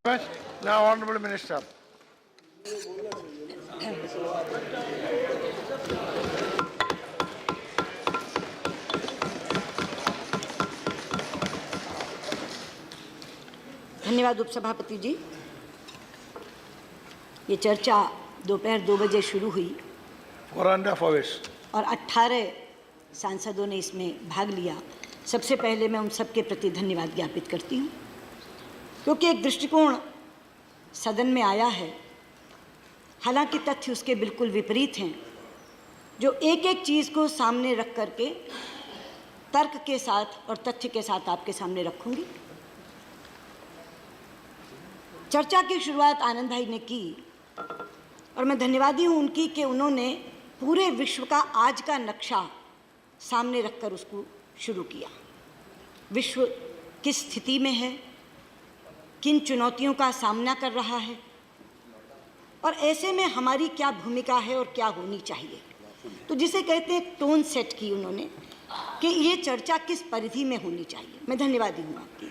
Now, Honorable Minister. धन्यवाद उपसभापति जी। ये चर्चा दोपहर 2 बजे शुरू हुई और 18 सांसदों ने इसमें भाग लिया। सबसे पहले मैं उन सबके प्रति धन्यवाद ज्ञापित करती हूँ, क्योंकि एक दृष्टिकोण सदन में आया है, हालांकि तथ्य उसके बिल्कुल विपरीत हैं, जो एक एक चीज़ को सामने रख करके तर्क के साथ और तथ्य के साथ आपके सामने रखूंगी। चर्चा की शुरुआत आनंद भाई ने की और मैं धन्यवादी हूँ उनकी कि उन्होंने पूरे विश्व का आज का नक्शा सामने रखकर उसको शुरू किया। विश्व किस स्थिति में है, किन चुनौतियों का सामना कर रहा है और ऐसे में हमारी क्या भूमिका है और क्या होनी चाहिए। तो जिसे कहते हैं टोन सेट की उन्होंने कि ये चर्चा किस परिधि में होनी चाहिए। मैं धन्यवादी हूँ आपकी।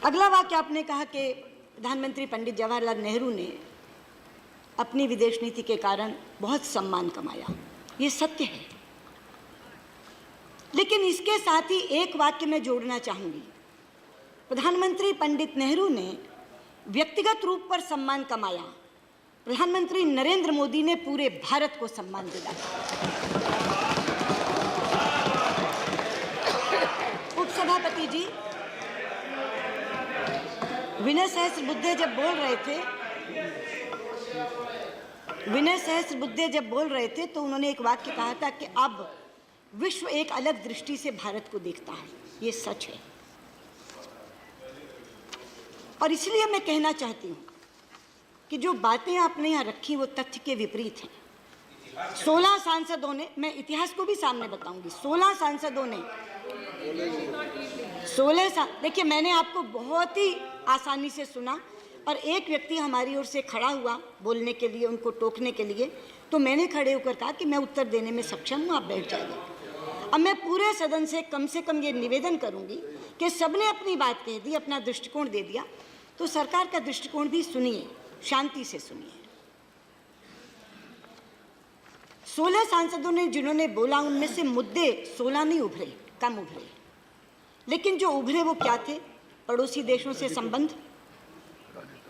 अगला वाक्य आपने कहा कि प्रधानमंत्री पंडित जवाहरलाल नेहरू ने अपनी विदेश नीति के कारण बहुत सम्मान कमाया। ये सत्य है, लेकिन इसके साथ ही एक वाक्य मैं जोड़ना चाहूँगी। प्रधानमंत्री पंडित नेहरू ने व्यक्तिगत रूप पर सम्मान कमाया, प्रधानमंत्री नरेंद्र मोदी ने पूरे भारत को सम्मान दिलाया। उपसभापति जी, विनय सहस्त्रबुद्धे जब बोल रहे थे तो उन्होंने एक वाक्य कहा था कि अब विश्व एक अलग दृष्टि से भारत को देखता है। ये सच है और इसलिए मैं कहना चाहती हूँ कि जो बातें आपने यहाँ रखी वो तथ्य के विपरीत हैं। 16 सांसदों ने, मैं इतिहास को भी सामने बताऊंगी, 16 सांसदों ने देखिए, मैंने आपको बहुत ही आसानी से सुना और एक व्यक्ति हमारी ओर से खड़ा हुआ बोलने के लिए, उनको टोकने के लिए, तो मैंने खड़े होकर कहा कि मैं उत्तर देने में सक्षम हूँ, आप बैठ जाइए। अब मैं पूरे सदन से कम ये निवेदन करूंगी कि सबने अपनी बात कह दी, अपना दृष्टिकोण दे दिया, तो सरकार का दृष्टिकोण भी सुनिए, शांति से सुनिए। 16 सांसदों ने जिन्होंने बोला, उनमें से मुद्दे 16 नहीं उभरे, कम उभरे, लेकिन जो उभरे वो क्या थे? पड़ोसी देशों से संबंध।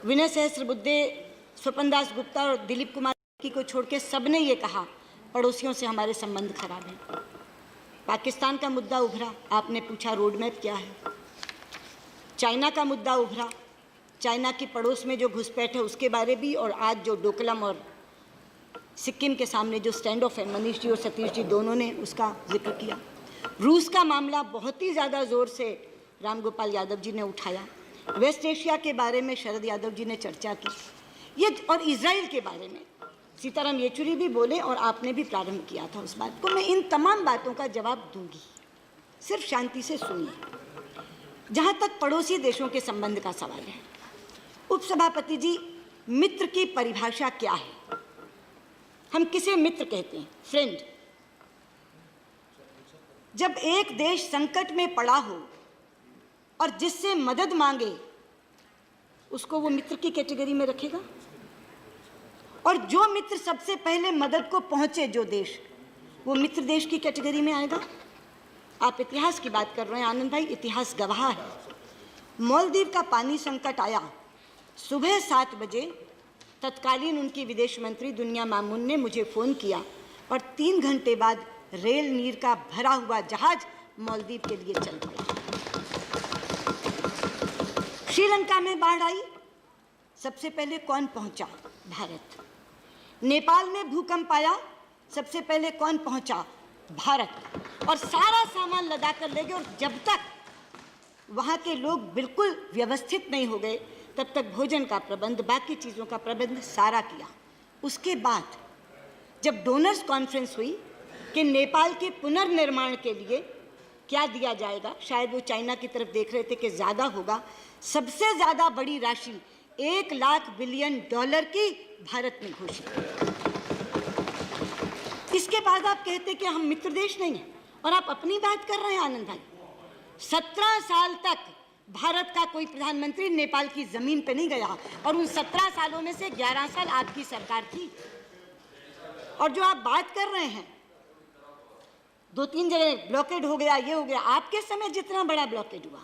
विनय सहस्त्रबुद्धे, स्वपन दास गुप्ता और दिलीप कुमार को छोड़ के सबने ये कहा पड़ोसियों से हमारे संबंध खराब हैं। पाकिस्तान का मुद्दा उभरा, आपने पूछा रोड मैप क्या है। चाइना का मुद्दा उभरा, चाइना की पड़ोस में जो घुसपैठ है उसके बारे भी, और आज जो डोकलम और सिक्किम के सामने जो स्टैंड ऑफ है, मनीष जी और सतीश जी दोनों ने उसका जिक्र किया। रूस का मामला बहुत ही ज़्यादा ज़ोर से राम गोपाल यादव जी ने उठाया। वेस्ट एशिया के बारे में शरद यादव जी ने चर्चा की, ये, और इजराइल के बारे में सीताराम येचुरी भी बोले और आपने भी प्रारंभ किया था उस बात को। मैं इन तमाम बातों का जवाब दूंगी, सिर्फ शांति से सुनिए। जहां तक पड़ोसी देशों के संबंध का सवाल है, उपसभापति जी, मित्र की परिभाषा क्या है? हम किसे मित्र कहते हैं? फ्रेंड। जब एक देश संकट में पड़ा हो और जिससे मदद मांगे, उसको वो मित्र की कैटेगरी में रखेगा? और जो मित्र सबसे पहले मदद को पहुंचे, जो देश, वो मित्र देश की कैटेगरी में आएगा? आप इतिहास की बात कर रहे हैं आनंद भाई, इतिहास गवाह है। मालदीव का पानी संकट आया, सुबह 7 बजे तत्कालीन उनकी विदेश मंत्री दुनिया मामून ने मुझे फ़ोन किया और 3 घंटे बाद रेल नीर का भरा हुआ जहाज मालदीव के लिए चल पड़ा। श्रीलंका में बाढ़ आई, सबसे पहले कौन पहुंचा? भारत। नेपाल में भूकंप आया, सबसे पहले कौन पहुंचा? भारत। और सारा सामान लदा कर ले गए, और जब तक वहाँ के लोग बिल्कुल व्यवस्थित नहीं हो गए तब तक भोजन का प्रबंध, बाकी चीज़ों का प्रबंध सारा किया। उसके बाद जब डोनर्स कॉन्फ्रेंस हुई कि नेपाल के पुनर्निर्माण के लिए क्या दिया जाएगा, शायद वो चाइना की तरफ देख रहे थे कि ज़्यादा होगा, सबसे ज़्यादा बड़ी राशि $1 लाख बिलियन की भारत ने घोषित की। इसके बाद आप कहते कि हम मित्र देश नहीं हैं, और आप अपनी बात कर रहे हैं आनंद भाई। 17 साल तक भारत का कोई प्रधानमंत्री नेपाल की जमीन पे नहीं गया, और उन 17 सालों में से 11 साल आपकी सरकार थी। और जो आप बात कर रहे हैं 2-3 जगह ब्लॉकेड हो गया, ये हो गया, आपके समय जितना बड़ा ब्लॉकेड हुआ,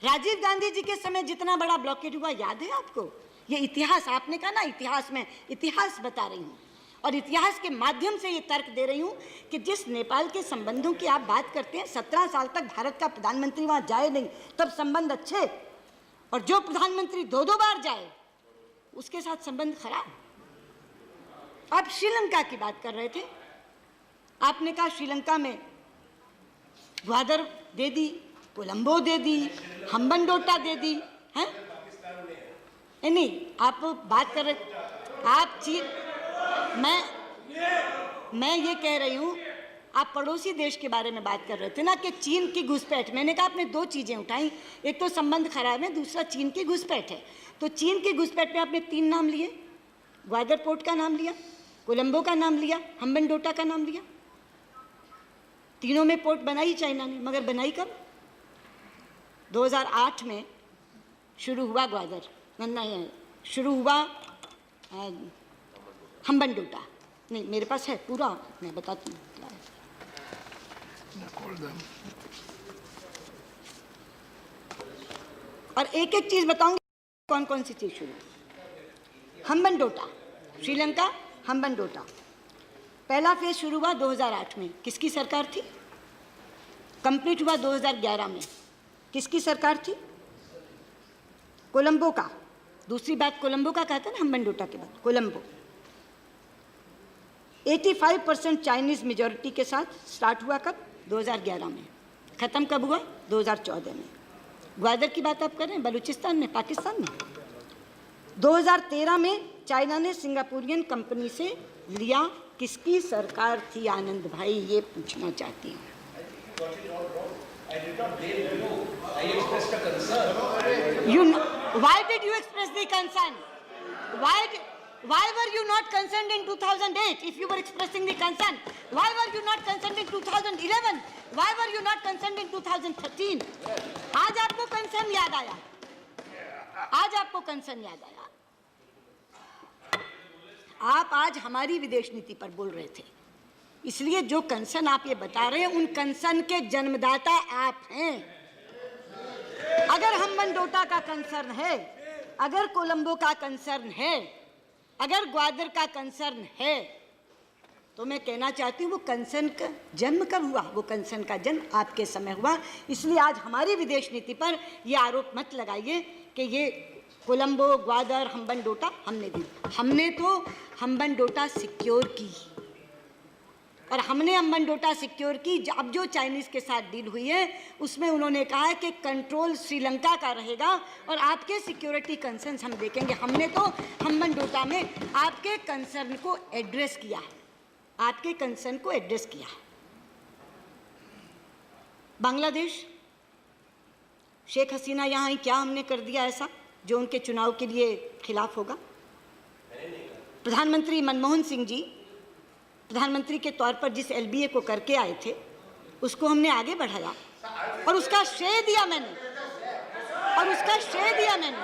राजीव गांधी जी के समय जितना बड़ा ब्लॉकेड हुआ, याद है आपको? ये इतिहास, आपने कहा ना इतिहास में, इतिहास बता रही हूँ और इतिहास के माध्यम से ये तर्क दे रही हूँ कि जिस नेपाल के संबंधों की आप बात करते हैं, 17 साल तक भारत का प्रधानमंत्री वहाँ जाए नहीं, तब संबंध अच्छे, और जो प्रधानमंत्री 2-2 बार जाए उसके साथ संबंध खराब। आप श्रीलंका की बात कर रहे थे, आपने कहा श्रीलंका में ग्वादर दे दी, कोलंबो दे दी, हम्बनटोटा दे दी, हैं? नहीं, आप बात कर रहे, आप चीन, मैं ये कह रही हूँ, आप पड़ोसी देश के बारे में बात कर रहे थे ना कि चीन की घुसपैठ। मैंने कहा आपने 2 चीज़ें उठाई, एक तो संबंध खराब है, दूसरा चीन की घुसपैठ है। तो चीन की घुसपैठ में आपने 3 नाम लिए, ग्वादर पोर्ट का नाम लिया, कोलंबो का नाम लिया, हम्बनटोटा का नाम लिया। तीनों में पोर्ट बनाई चाइना ने, मगर बनाई कब? 2008 में शुरू हुआ ग्वादर, नहीं शुरू हुआ हम्बनटोटा, नहीं मेरे पास है पूरा, मैं बताती हूँ क्या है। और एक एक चीज़ बताऊंगी कौन कौन सी चीज़ शुरू। हम्बनटोटा, श्रीलंका, हम्बनटोटा, पहला फेज शुरू हुआ 2008 में, किसकी सरकार थी? कंप्लीट हुआ 2011 में, किसकी सरकार थी? कोलंबो का। दूसरी बात कोलंबो का कहते हैं ना, हम्बनटोटा के बाद कोलंबो। 85% चाइनीज मेजॉरिटी के साथ स्टार्ट हुआ कब? 2011 में। ख़त्म कब हुआ? 2014 में। ग्वादर की बात आप कर रहे हैं, बलूचिस्तान में, पाकिस्तान में। 2013 में चाइना ने सिंगापुरियन कंपनी से लिया, किसकी सरकार थी आनंद भाई, ये पूछना चाहती हूँ। Why did you express the concern? Why were you not concerned in 2008 if you were expressing the concern? Why were you not concerned in 2011? Why were you not concerned in 2013? आज आपको कंसर्न याद आया, आज आपको concern याद आया। आप आज हमारी विदेश नीति पर बोल रहे थे, इसलिए जो कंसर्न आप ये बता रहे हैं, उन कंसर्न के जन्मदाता आप हैं। अगर हम्बनटोटा का कंसर्न है, अगर कोलंबो का कंसर्न है, अगर ग्वादर का कंसर्न है, तो मैं कहना चाहती हूँ वो कंसर्न का जन्म कब हुआ? वो कंसर्न का जन्म आपके समय हुआ। इसलिए आज हमारी विदेश नीति पर ये आरोप मत लगाइए कि ये कोलंबो, ग्वादर, हम्बनटोटा हमने दी। हमने तो हम्बनटोटा सिक्योर की, और हमने हम्बनटोटा सिक्योर की। अब जो चाइनीज़ के साथ डील हुई है उसमें उन्होंने कहा है कि कंट्रोल श्रीलंका का रहेगा और आपके सिक्योरिटी कंसर्न्स हम देखेंगे। हमने तो हम्बनटोटा में आपके कंसर्न को एड्रेस किया है, आपके कंसर्न को एड्रेस किया है। बांग्लादेश, शेख हसीना यहाँ ही, क्या हमने कर दिया ऐसा जो उनके चुनाव के लिए खिलाफ होगा? प्रधानमंत्री मनमोहन सिंह जी प्रधानमंत्री के तौर पर जिस LBA को करके आए थे, उसको हमने आगे बढ़ाया और उसका श्रेय दिया मैंने, और उसका श्रेय दिया मैंने।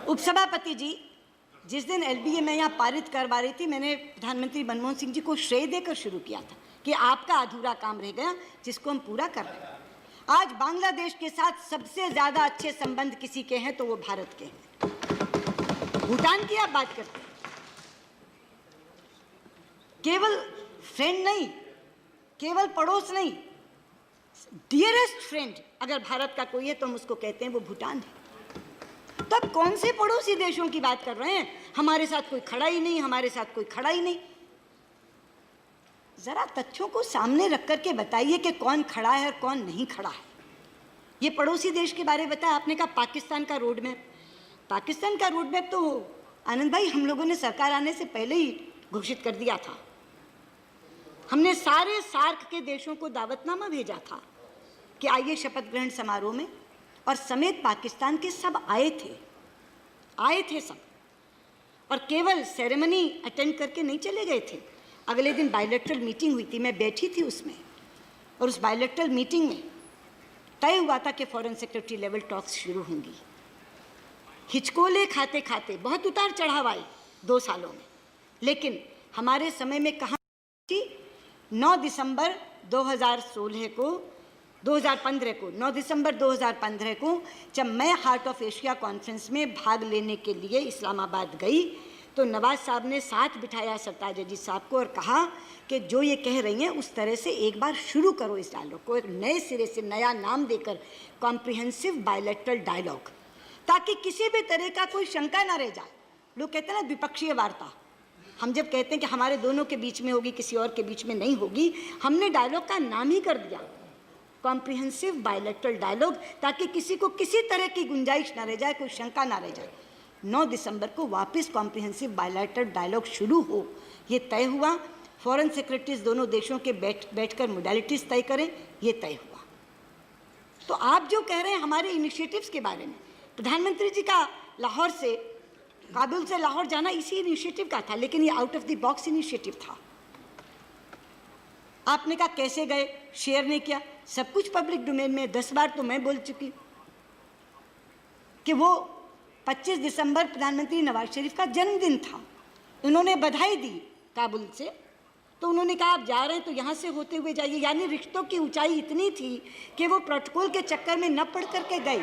उपसभापति जी, जिस दिन LBA में यहाँ पारित करवा रही थी, मैंने प्रधानमंत्री मनमोहन सिंह जी को श्रेय देकर शुरू किया था कि आपका अधूरा काम रह गया जिसको हम पूरा कर रहे हैं। आज बांग्लादेश के साथ सबसे ज्यादा अच्छे संबंध किसी के हैं तो वो भारत के हैं। भूटान की आप बात करते हैं, केवल फ्रेंड नहीं, केवल पड़ोस नहीं, डियरेस्ट फ्रेंड अगर भारत का कोई है तो हम उसको कहते हैं वो भूटान है। तब कौन से पड़ोसी देशों की बात कर रहे हैं? हमारे साथ कोई खड़ा ही नहीं, हमारे साथ कोई खड़ा ही नहीं। जरा तथ्यों को सामने रख करके बताइए कि कौन खड़ा है और कौन नहीं खड़ा है। ये पड़ोसी देश के बारे में बताया आपने, कहा पाकिस्तान का रोड मैप। पाकिस्तान का रोड मैप तो आनंद भाई हम लोगों ने सरकार आने से पहले ही घोषित कर दिया था। हमने सारे सार्क के देशों को दावतनामा भेजा था कि आइए शपथ ग्रहण समारोह में, और समेत पाकिस्तान के सब आए थे सब, और केवल सेरेमनी अटेंड करके नहीं चले गए थे। अगले दिन बायलैटरल मीटिंग हुई थी, मैं बैठी थी उसमें, और उस बायलैटरल मीटिंग में तय हुआ था कि फॉरेन सेक्रेटरी लेवल टॉक्स शुरू होंगी। हिचकोले खाते खाते बहुत उतार चढ़ाव आए 2 सालों में, लेकिन हमारे समय में कहाँ थी। 9 दिसंबर 2015 को 9 दिसंबर 2015 को जब मैं हार्ट ऑफ एशिया कॉन्फ्रेंस में भाग लेने के लिए इस्लामाबाद गई, तो नवाज साहब ने साथ बिठाया सरताज अजीज साहब को और कहा कि जो ये कह रही हैं उस तरह से एक बार शुरू करो इस डायलॉग को, एक नए सिरे से नया नाम देकर कॉम्प्रिहेंसिव बायलैटरल डायलॉग, ताकि किसी भी तरह का कोई शंका ना रह जाए। लोग कहते हैं ना द्विपक्षीय वार्ता, हम जब कहते हैं कि हमारे दोनों के बीच में होगी, किसी और के बीच में नहीं होगी, हमने डायलॉग का नाम ही कर दिया कॉम्प्रिहेंसिव बायलैटरल डायलॉग, ताकि किसी को किसी तरह की गुंजाइश ना रह जाए, कोई शंका ना रह जाए। 9 दिसंबर को वापस कॉम्प्रिहेंसिव बायलैटरल डायलॉग शुरू हो, ये तय हुआ। फॉरेन सेक्रेटरीज दोनों देशों के बैठकर मोडालिटीज़ तय करें, ये तय हुआ। तो आप जो कह रहे हैं हमारे इनिशिएटिव्स के बारे में, प्रधानमंत्री जी का लाहौर से, काबुल से लाहौर जाना इसी इनिशिएटिव का था, लेकिन ये out of the box initiative था। आपने कहा कैसे गए, शेयर नहीं किया, सब कुछ पब्लिक डोमेन में। 10 बार तो मैं बोल चुकी कि वो 25 दिसंबर प्रधानमंत्री नवाज शरीफ का जन्मदिन था, उन्होंने बधाई दी काबुल से, तो उन्होंने कहा आप जा रहे हैं तो यहाँ से होते हुए जाइए, यानी रिश्तों की ऊंचाई इतनी थी कि वो प्रोटोकॉल के चक्कर में न पढ़ करके गए।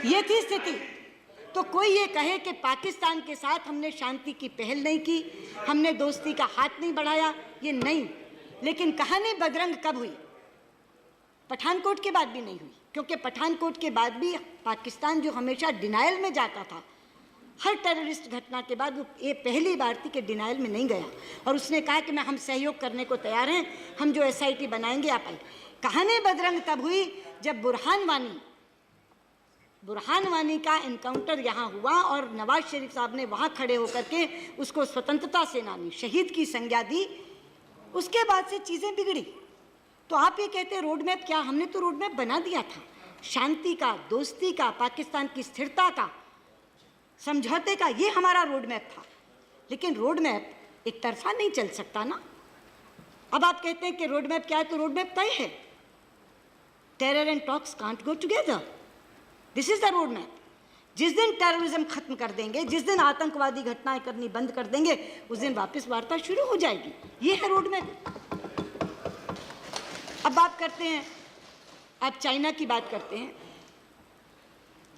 ये थी स्थिति। तो कोई ये कहे कि पाकिस्तान के साथ हमने शांति की पहल नहीं की, हमने दोस्ती का हाथ नहीं बढ़ाया, ये नहीं। लेकिन कहानी बदरंग कब हुई? पठानकोट के बाद भी नहीं हुई, क्योंकि पठानकोट के बाद भी पाकिस्तान जो हमेशा डिनायल में जाता था, हर टेररिस्ट घटना के बाद वो ये पहली बार थी कि डिनायल में नहीं गया, और उसने कहा कि हम सहयोग करने को तैयार हैं, हम जो SIT बनाएंगे आप आए। कहानी बदरंग तब हुई जब बुरहान वानी का इनकाउंटर यहाँ हुआ और नवाज शरीफ साहब ने वहाँ खड़े होकर के उसको स्वतंत्रता सेनानी शहीद की संज्ञा दी। उसके बाद से चीज़ें बिगड़ी। तो आप ये कहते हैं रोड मैप, क्या हमने तो रोड मैप बना दिया था, शांति का, दोस्ती का, पाकिस्तान की स्थिरता का, समझौते का, ये हमारा रोड मैप था। लेकिन रोड मैप एक तरफा नहीं चल सकता ना। अब आप कहते हैं कि रोड मैप क्या है, तो रोड मैप तय है। Terror and talks can't go together, this is the road map. जिस दिन टेररिज्म खत्म कर देंगे, जिस दिन आतंकवादी घटनाएं करनी बंद कर देंगे, उस दिन वापस वार्ता शुरू हो जाएगी। ये है रोड मैप। अब बात करते हैं, आप चाइना की बात करते हैं।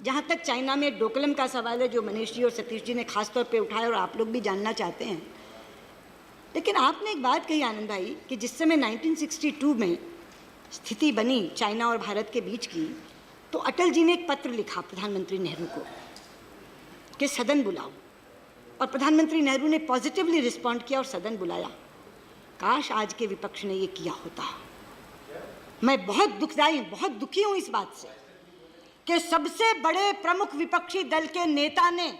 जहाँ तक चाइना में डोकलम का सवाल है, जो मनीष जी और सतीश जी ने खास तौर पे उठाया और आप लोग भी जानना चाहते हैं, लेकिन आपने एक बात कही आनंद भाई कि जिस समय 1962 में स्थिति बनी चाइना और भारत के बीच की, तो अटल जी ने एक पत्र लिखा प्रधानमंत्री नेहरू को कि सदन बुलाओ, और प्रधानमंत्री नेहरू ने पॉजिटिवली रिस्पॉन्ड किया और सदन बुलाया। काश आज के विपक्ष ने ये किया होता। मैं बहुत दुखी हूं इस बात से कि सबसे बड़े प्रमुख विपक्षी दल के नेता ने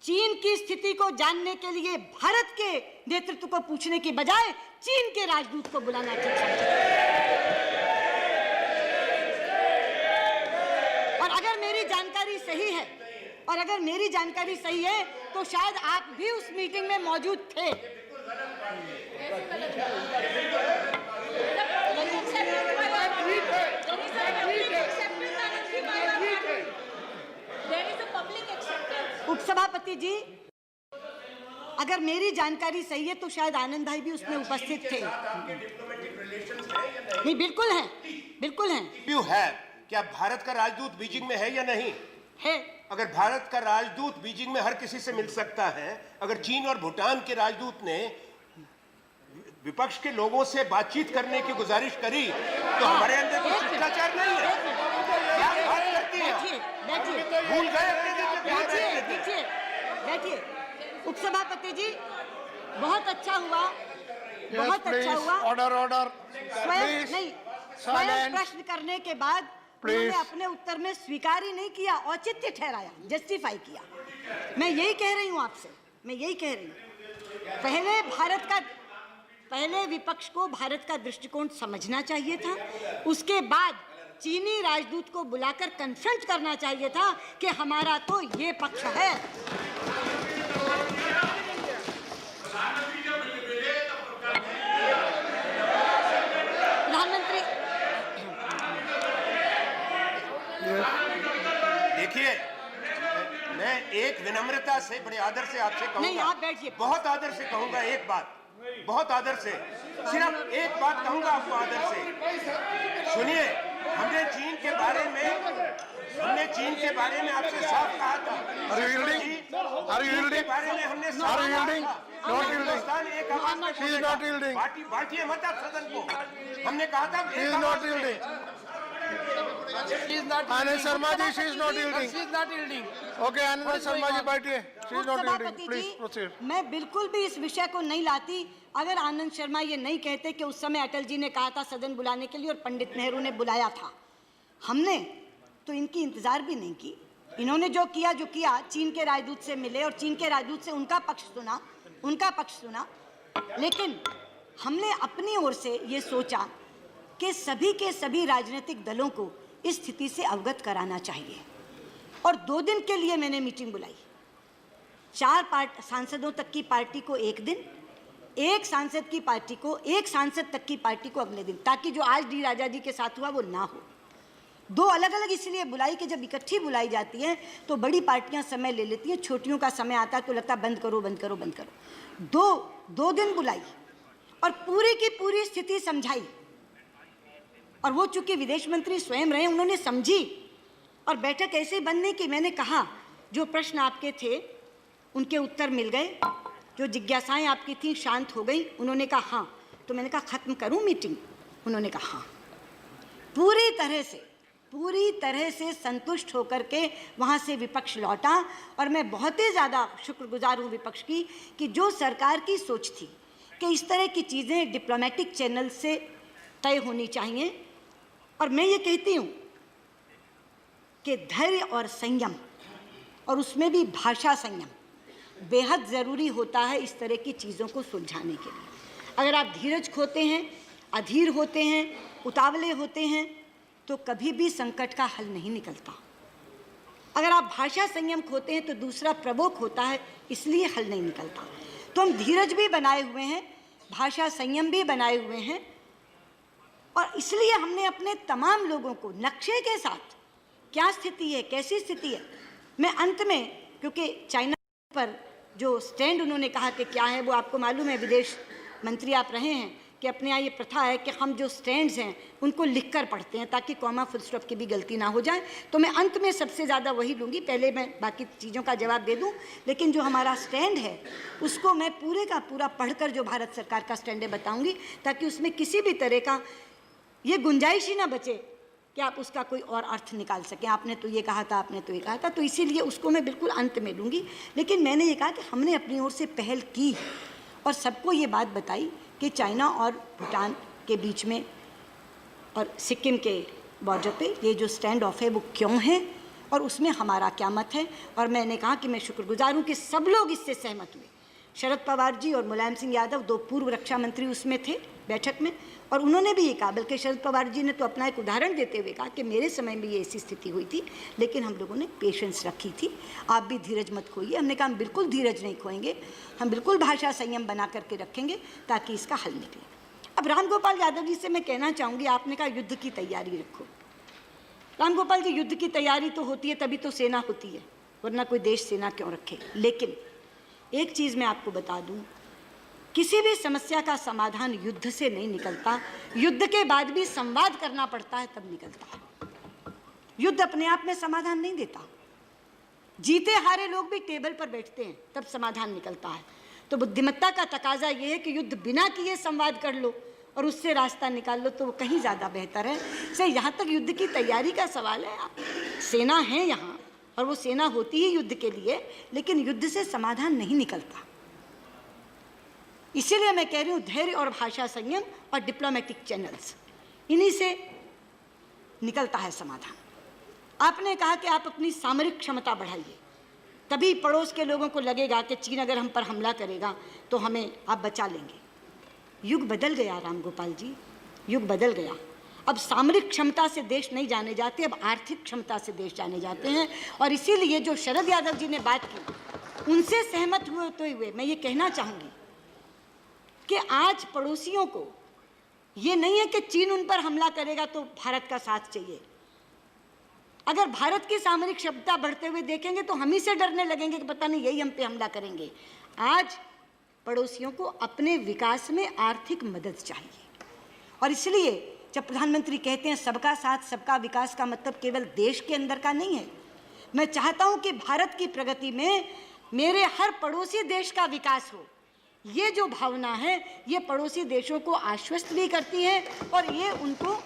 चीन की स्थिति को जानने के लिए भारत के नेतृत्व को पूछने की बजाय चीन के राजदूत को बुलाना चाहिए। और अगर मेरी जानकारी सही है तो शायद आप भी उस मीटिंग में मौजूद थे। उपसभापति जी, अगर मेरी जानकारी सही है तो शायद आनंद भाई भी उसमें उपस्थित थे। नहीं, बिल्कुल है, बिल्कुल है। क्यों है? क्या भारत का राजदूत बीजिंग में है या नहीं है? अगर भारत का राजदूत बीजिंग में हर किसी से मिल सकता है, अगर चीन और भूटान के राजदूत ने विपक्ष के लोगों से बातचीत करने की गुजारिश करी, तो हमारे अंदर कोई शिष्टाचार नहीं है। क्या बात करती हैं? भूल गए अपने बैठिए। उपसभापति जी, बहुत अच्छा हुआ, बहुत अच्छा हुआ। ऑर्डर। स्वयं प्रश्न करने के बाद उन्होंने अपने उत्तर में स्वीकार ही नहीं किया, औचित्य ठहराया, जस्टिफाई किया। मैं यही कह रही हूँ आपसे, मैं यही कह रही हूँ। पहले विपक्ष को भारत का दृष्टिकोण समझना चाहिए था, उसके बाद चीनी राजदूत को बुलाकर कन्फ्रंट करना चाहिए था कि हमारा तो ये पक्ष है। विनम्रता से, बड़े आदर से आपसे कहूंगा, नहीं, आप बैठिए। बहुत आदर से कहूंगा एक बात, बहुत आदर से, सिर्फ एक बात कहूंगा आपको आदर से। सुनिए, हमने चीन के बारे में आपसे साफ कहा था। Are you yielding? Are you चीन के yielding? बारे में हमने साफ Are you कहा yielding? था। Not yielding. हिंदुस्तान एक आवाज में She is not yielding. बांटिए मत आप सदन को। हमने कहा था She एक is आवाज not में। yielding. She is not Anand yielding. Sharma ji, she is not yielding. She is not yielding. Okay, Anand Sharma ji, बैठिए. She is not yielding. उपसभापति Please जी, proceed. मैं बिल्कुल भी इस विषय को नहीं लाती अगर आनंद शर्मा ये नहीं कहते कि उस समय अटल जी ने कहा था सदन बुलाने के लिए और पंडित नेहरू ने बुलाया था। हमने तो इनकी इंतजार भी नहीं की। इन्होंने जो किया चीन के राजदूत से मिले और चीन के राजदूत से उनका पक्ष सुना, लेकिन हमने अपनी ओर से ये सोचा कि सभी के सभी राजनीतिक दलों को इस स्थिति से अवगत कराना चाहिए और 2 दिन के लिए मैंने मीटिंग बुलाई। 4 सांसदों तक की पार्टी को एक दिन, एक सांसद तक की पार्टी को अगले दिन, ताकि जो आज डी राजा जी के साथ हुआ वो ना हो। 2 अलग अलग इसलिए बुलाई कि जब इकट्ठी बुलाई जाती है तो बड़ी पार्टियां समय ले लेती हैं, छोटियों का समय आता है तो लगता है बंद करो। 2 दिन बुलाई और पूरी की पूरी स्थिति समझाई और वो चूंकि विदेश मंत्री स्वयं रहे, उन्होंने समझी और बैठक ऐसे बंद नहीं की। मैंने कहा जो प्रश्न आपके थे उनके उत्तर मिल गए, जो जिज्ञासाएं आपकी थी शांत हो गई। उन्होंने कहा हाँ, तो मैंने कहा खत्म करूं मीटिंग? उन्होंने कहा हाँ। पूरी तरह से संतुष्ट होकर के वहाँ से विपक्ष लौटा और मैं बहुत ही ज़्यादा शुक्रगुजार हूँ विपक्ष की कि जो सरकार की सोच थी कि इस तरह की चीज़ें डिप्लोमेटिक चैनल से तय होनी चाहिए। और मैं ये कहती हूँ कि धैर्य और संयम, और उसमें भी भाषा संयम बेहद ज़रूरी होता है इस तरह की चीज़ों को सुलझाने के लिए। अगर आप धीरज खोते हैं, अधीर होते हैं, उतावले होते हैं तो कभी भी संकट का हल नहीं निकलता। अगर आप भाषा संयम खोते हैं तो दूसरा प्रवोक होता है, इसलिए हल नहीं निकलता। तो हम धीरज भी बनाए हुए हैं, भाषा संयम भी बनाए हुए हैं और इसलिए हमने अपने तमाम लोगों को नक्शे के साथ क्या स्थिति है, कैसी स्थिति है। मैं अंत में, क्योंकि चाइना पर जो स्टैंड उन्होंने कहा कि क्या है, वो आपको मालूम है, विदेश मंत्री आप रहे हैं कि अपने यहाँ ये प्रथा है कि हम जो स्टैंड्स हैं उनको लिख कर पढ़ते हैं ताकि कॉमा फुल स्टॉप की भी गलती ना हो जाए। तो मैं अंत में सबसे ज़्यादा वही लूँगी, पहले मैं बाकी चीज़ों का जवाब दे दूँ, लेकिन जो हमारा स्टैंड है उसको मैं पूरे का पूरा पढ़कर जो भारत सरकार का स्टैंड है बताऊँगी, ताकि उसमें किसी भी तरह का ये गुंजाइश ही ना बचे कि आप उसका कोई और अर्थ निकाल सकें। आपने तो ये कहा था, आपने तो ये कहा था, तो इसीलिए उसको मैं बिल्कुल अंत में लूँगी। लेकिन मैंने ये कहा कि हमने अपनी ओर से पहल की और सबको ये बात बताई कि चाइना और भूटान के बीच में और सिक्किम के बॉर्डर पे ये जो स्टैंड ऑफ है वो क्यों है और उसमें हमारा क्या मत है। और मैंने कहा कि मैं शुक्रगुजार हूँ कि सब लोग इससे सहमत हुए। शरद पवार जी और मुलायम सिंह यादव 2 पूर्व रक्षा मंत्री उसमें थे बैठक में, और उन्होंने भी ये कहा, बल्कि शरद पवार जी ने तो अपना एक उदाहरण देते हुए कहा कि मेरे समय में ये ऐसी स्थिति हुई थी लेकिन हम लोगों ने पेशेंस रखी थी, आप भी धीरज मत खोइए। हमने कहा हम बिल्कुल धीरज नहीं खोएंगे, हम बिल्कुल भाषा संयम बना करके रखेंगे ताकि इसका हल निकले। अब राम गोपाल यादव जी से मैं कहना चाहूँगी, आपने कहा युद्ध की तैयारी रखो। राम गोपाल जी, युद्ध की तैयारी तो होती है तभी तो सेना होती है, वरना कोई देश सेना क्यों रखे। लेकिन एक चीज़ मैं आपको बता दूं, किसी भी समस्या का समाधान युद्ध से नहीं निकलता, युद्ध के बाद भी संवाद करना पड़ता है तब निकलता है। युद्ध अपने आप में समाधान नहीं देता, जीते हारे लोग भी टेबल पर बैठते हैं तब समाधान निकलता है। तो बुद्धिमत्ता का तकाजा ये है कि युद्ध बिना किए संवाद कर लो और उससे रास्ता निकाल लो तो वो कहीं ज़्यादा बेहतर है। से यहाँ तक युद्ध की तैयारी का सवाल है, सेना है यहाँ और वो सेना होती ही युद्ध के लिए, लेकिन युद्ध से समाधान नहीं निकलता। इसीलिए मैं कह रही हूँ धैर्य और भाषा संयम और डिप्लोमेटिक चैनल्स, इन्हीं से निकलता है समाधान। आपने कहा कि आप अपनी सामरिक क्षमता बढ़ाइए, तभी पड़ोस के लोगों को लगेगा कि चीन अगर हम पर हमला करेगा तो हमें आप बचा लेंगे। युग बदल गया राम गोपाल जी, युग बदल गया। अब सामरिक क्षमता से देश नहीं जाने जाते, अब आर्थिक क्षमता से देश जाने जाते हैं। और इसीलिए जो शरद यादव जी ने बात की उनसे सहमत हुए मैं ये कहना चाहूँगी कि आज पड़ोसियों को ये नहीं है कि चीन उन पर हमला करेगा तो भारत का साथ चाहिए। अगर भारत की सामरिक क्षमता बढ़ते हुए देखेंगे तो हम ही से डरने लगेंगे कि पता नहीं यही हम पे हमला करेंगे। आज पड़ोसियों को अपने विकास में आर्थिक मदद चाहिए, और इसलिए जब प्रधानमंत्री कहते हैं सबका साथ सबका विकास, का मतलब केवल देश के अंदर का नहीं है। मैं चाहता हूं कि भारत की प्रगति में मेरे हर पड़ोसी देश का विकास हो। ये जो भावना है ये पड़ोसी देशों को आश्वस्त भी करती है और ये उनको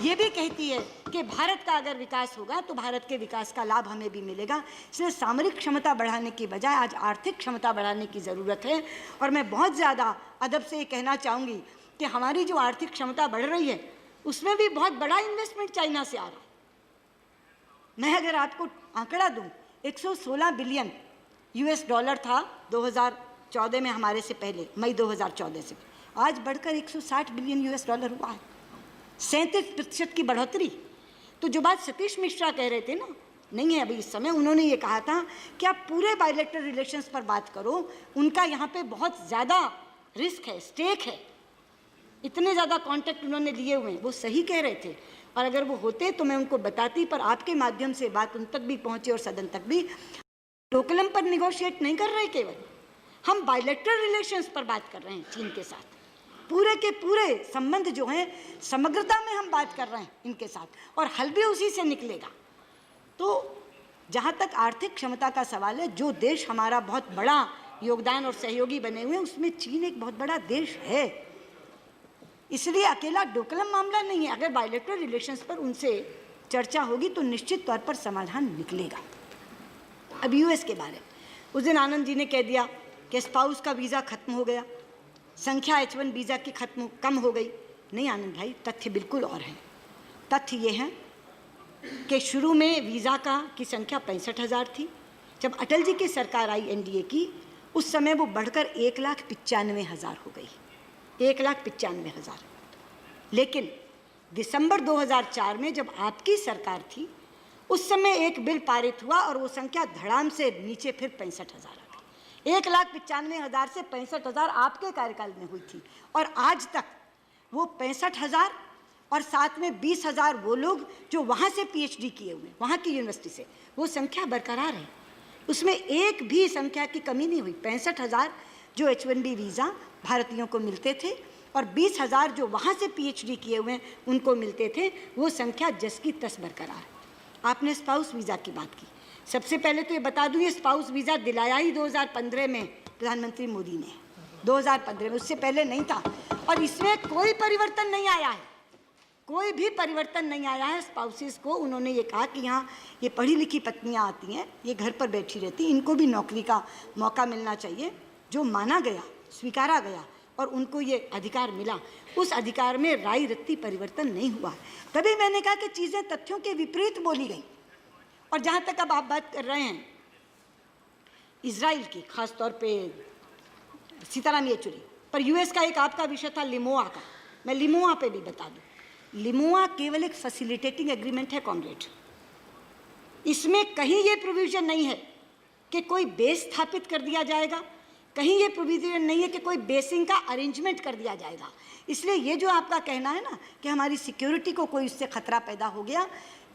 ये भी कहती है कि भारत का अगर विकास होगा तो भारत के विकास का लाभ हमें भी मिलेगा। इसलिए सामरिक क्षमता बढ़ाने की बजाय आज आर्थिक क्षमता बढ़ाने की ज़रूरत है। और मैं बहुत ज़्यादा अदब से ये कहना चाहूँगी कि हमारी जो आर्थिक क्षमता बढ़ रही है उसमें भी बहुत बड़ा इन्वेस्टमेंट चाइना से आ रहा है। मैं अगर आपको आंकड़ा दूँ, 116 बिलियन US डॉलर था 2014 में, हमारे से पहले मई 2014 से, आज बढ़कर 160 बिलियन US डॉलर हुआ है, 37% की बढ़ोतरी। तो जो बात सतीश मिश्रा कह रहे थे ना, नहीं है अभी इस समय, उन्होंने ये कहा था कि आप पूरे बायलैटरल रिलेशंस पर बात करो, उनका यहाँ पे बहुत ज़्यादा रिस्क है, स्टेक है, इतने ज़्यादा कॉन्टैक्ट उन्होंने लिए हुए हैं, वो सही कह रहे थे। और अगर वो होते तो मैं उनको बताती, पर आपके माध्यम से बात उन तक भी पहुँचे और सदन तक भी। डोकलम पर निगोशिएट नहीं कर रहे, केवल हम बायलैटरल रिलेशंस पर बात कर रहे हैं चीन के साथ। पूरे के पूरे संबंध जो हैं समग्रता में हम बात कर रहे हैं इनके साथ, और हल भी उसी से निकलेगा। तो जहाँ तक आर्थिक क्षमता का सवाल है, जो देश हमारा बहुत बड़ा योगदान और सहयोगी बने हुए हैं उसमें चीन एक बहुत बड़ा देश है। इसलिए अकेला डोकलम मामला नहीं है, अगर बायलैटरल रिलेशंस पर उनसे चर्चा होगी तो निश्चित तौर पर समाधान निकलेगा। अब US के बारे में उस दिन आनंद जी ने कह दिया कि स्पाउस का वीज़ा खत्म हो गया, संख्या H1 वीज़ा की कम हो गई। नहीं आनंद भाई, तथ्य बिल्कुल और है। तथ्य ये है कि शुरू में वीज़ा की संख्या 65,000 थी। जब अटल जी की सरकार आई NDA की, उस समय वो बढ़कर 1,95,000 हो गई, 1,95,000। लेकिन दिसंबर 2004 में जब आपकी सरकार थी, उस समय एक बिल पारित हुआ और वो संख्या धड़ाम से नीचे फिर 65,000 आ गई। 1,95,000 से 65,000 आपके कार्यकाल में हुई थी, और आज तक वो 65,000 और साथ में 20,000 वो लोग जो वहाँ से PhD किए हुए, वहाँ की यूनिवर्सिटी से, वो संख्या बरकरार है। उसमें एक भी संख्या की कमी नहीं हुई। 65,000 जो H1B वीज़ा भारतीयों को मिलते थे और 20,000 जो वहाँ से PhD किए हुए उनको मिलते थे, वो संख्या जस की तस बरकरार है। आपने स्पाउस वीज़ा की बात की। सबसे पहले तो ये बता दूँ, ये स्पाउस वीज़ा दिलाया ही 2015 में प्रधानमंत्री मोदी ने, 2015 में, उससे पहले नहीं था। और इसमें कोई परिवर्तन नहीं आया है, कोई भी परिवर्तन नहीं आया है। स्पाउसेस को उन्होंने ये कहा कि यहाँ ये पढ़ी लिखी पत्नियाँ आती हैं, ये घर पर बैठी रहती, इनको भी नौकरी का मौका मिलना चाहिए। जो माना गया, स्वीकारा गया और उनको ये अधिकार मिला, उस अधिकार में राई रत्ती परिवर्तन नहीं हुआ। तभी मैंने कहा कि चीज़ें तथ्यों के विपरीत बोली गई। और जहाँ तक अब आप बात कर रहे हैं इजराइल की, खास तौर पे सीताराम येचुरी, पर US का एक आपका विषय था लिमोआ का, मैं लिमोआ पे भी बता दूँ। लिमोआ केवल एक फैसिलिटेटिंग एग्रीमेंट है कॉमरेड, इसमें कहीं ये प्रोविजन नहीं है कि कोई बेस स्थापित कर दिया जाएगा, कहीं ये प्रोविजन नहीं है कि कोई बेसिंग का अरेंजमेंट कर दिया जाएगा। इसलिए ये जो आपका कहना है ना कि हमारी सिक्योरिटी को कोई इससे खतरा पैदा हो गया,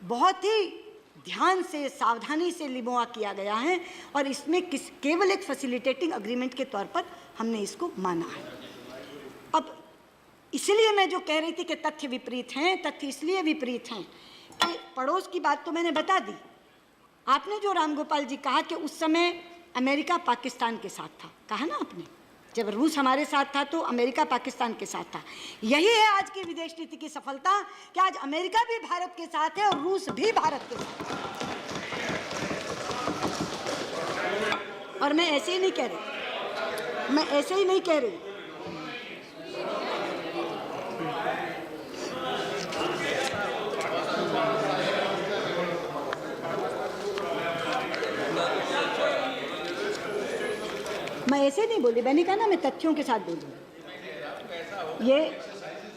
बहुत ही ध्यान से सावधानी से लिमोआ किया गया है और इसमें केवल एक फैसिलिटेटिंग एग्रीमेंट के तौर पर हमने इसको माना है। अब इसलिए मैं जो कह रही थी कि तथ्य विपरीत हैं, तथ्य इसलिए विपरीत हैं कि पड़ोस की बात तो मैंने बता दी। आपने जो रामगोपाल जी कहा कि उस समय अमेरिका पाकिस्तान के साथ था, कहा ना आपने, जब रूस हमारे साथ था तो अमेरिका पाकिस्तान के साथ था। यही है आज की विदेश नीति की सफलता कि आज अमेरिका भी भारत के साथ है और रूस भी भारत के साथ है। और मैं ऐसे ही नहीं कह रही, मैं ऐसे ही नहीं कह रही। मैं ऐसे नहीं बोली, मैंने कहा ना मैं तथ्यों के साथ बोलूँगी। ये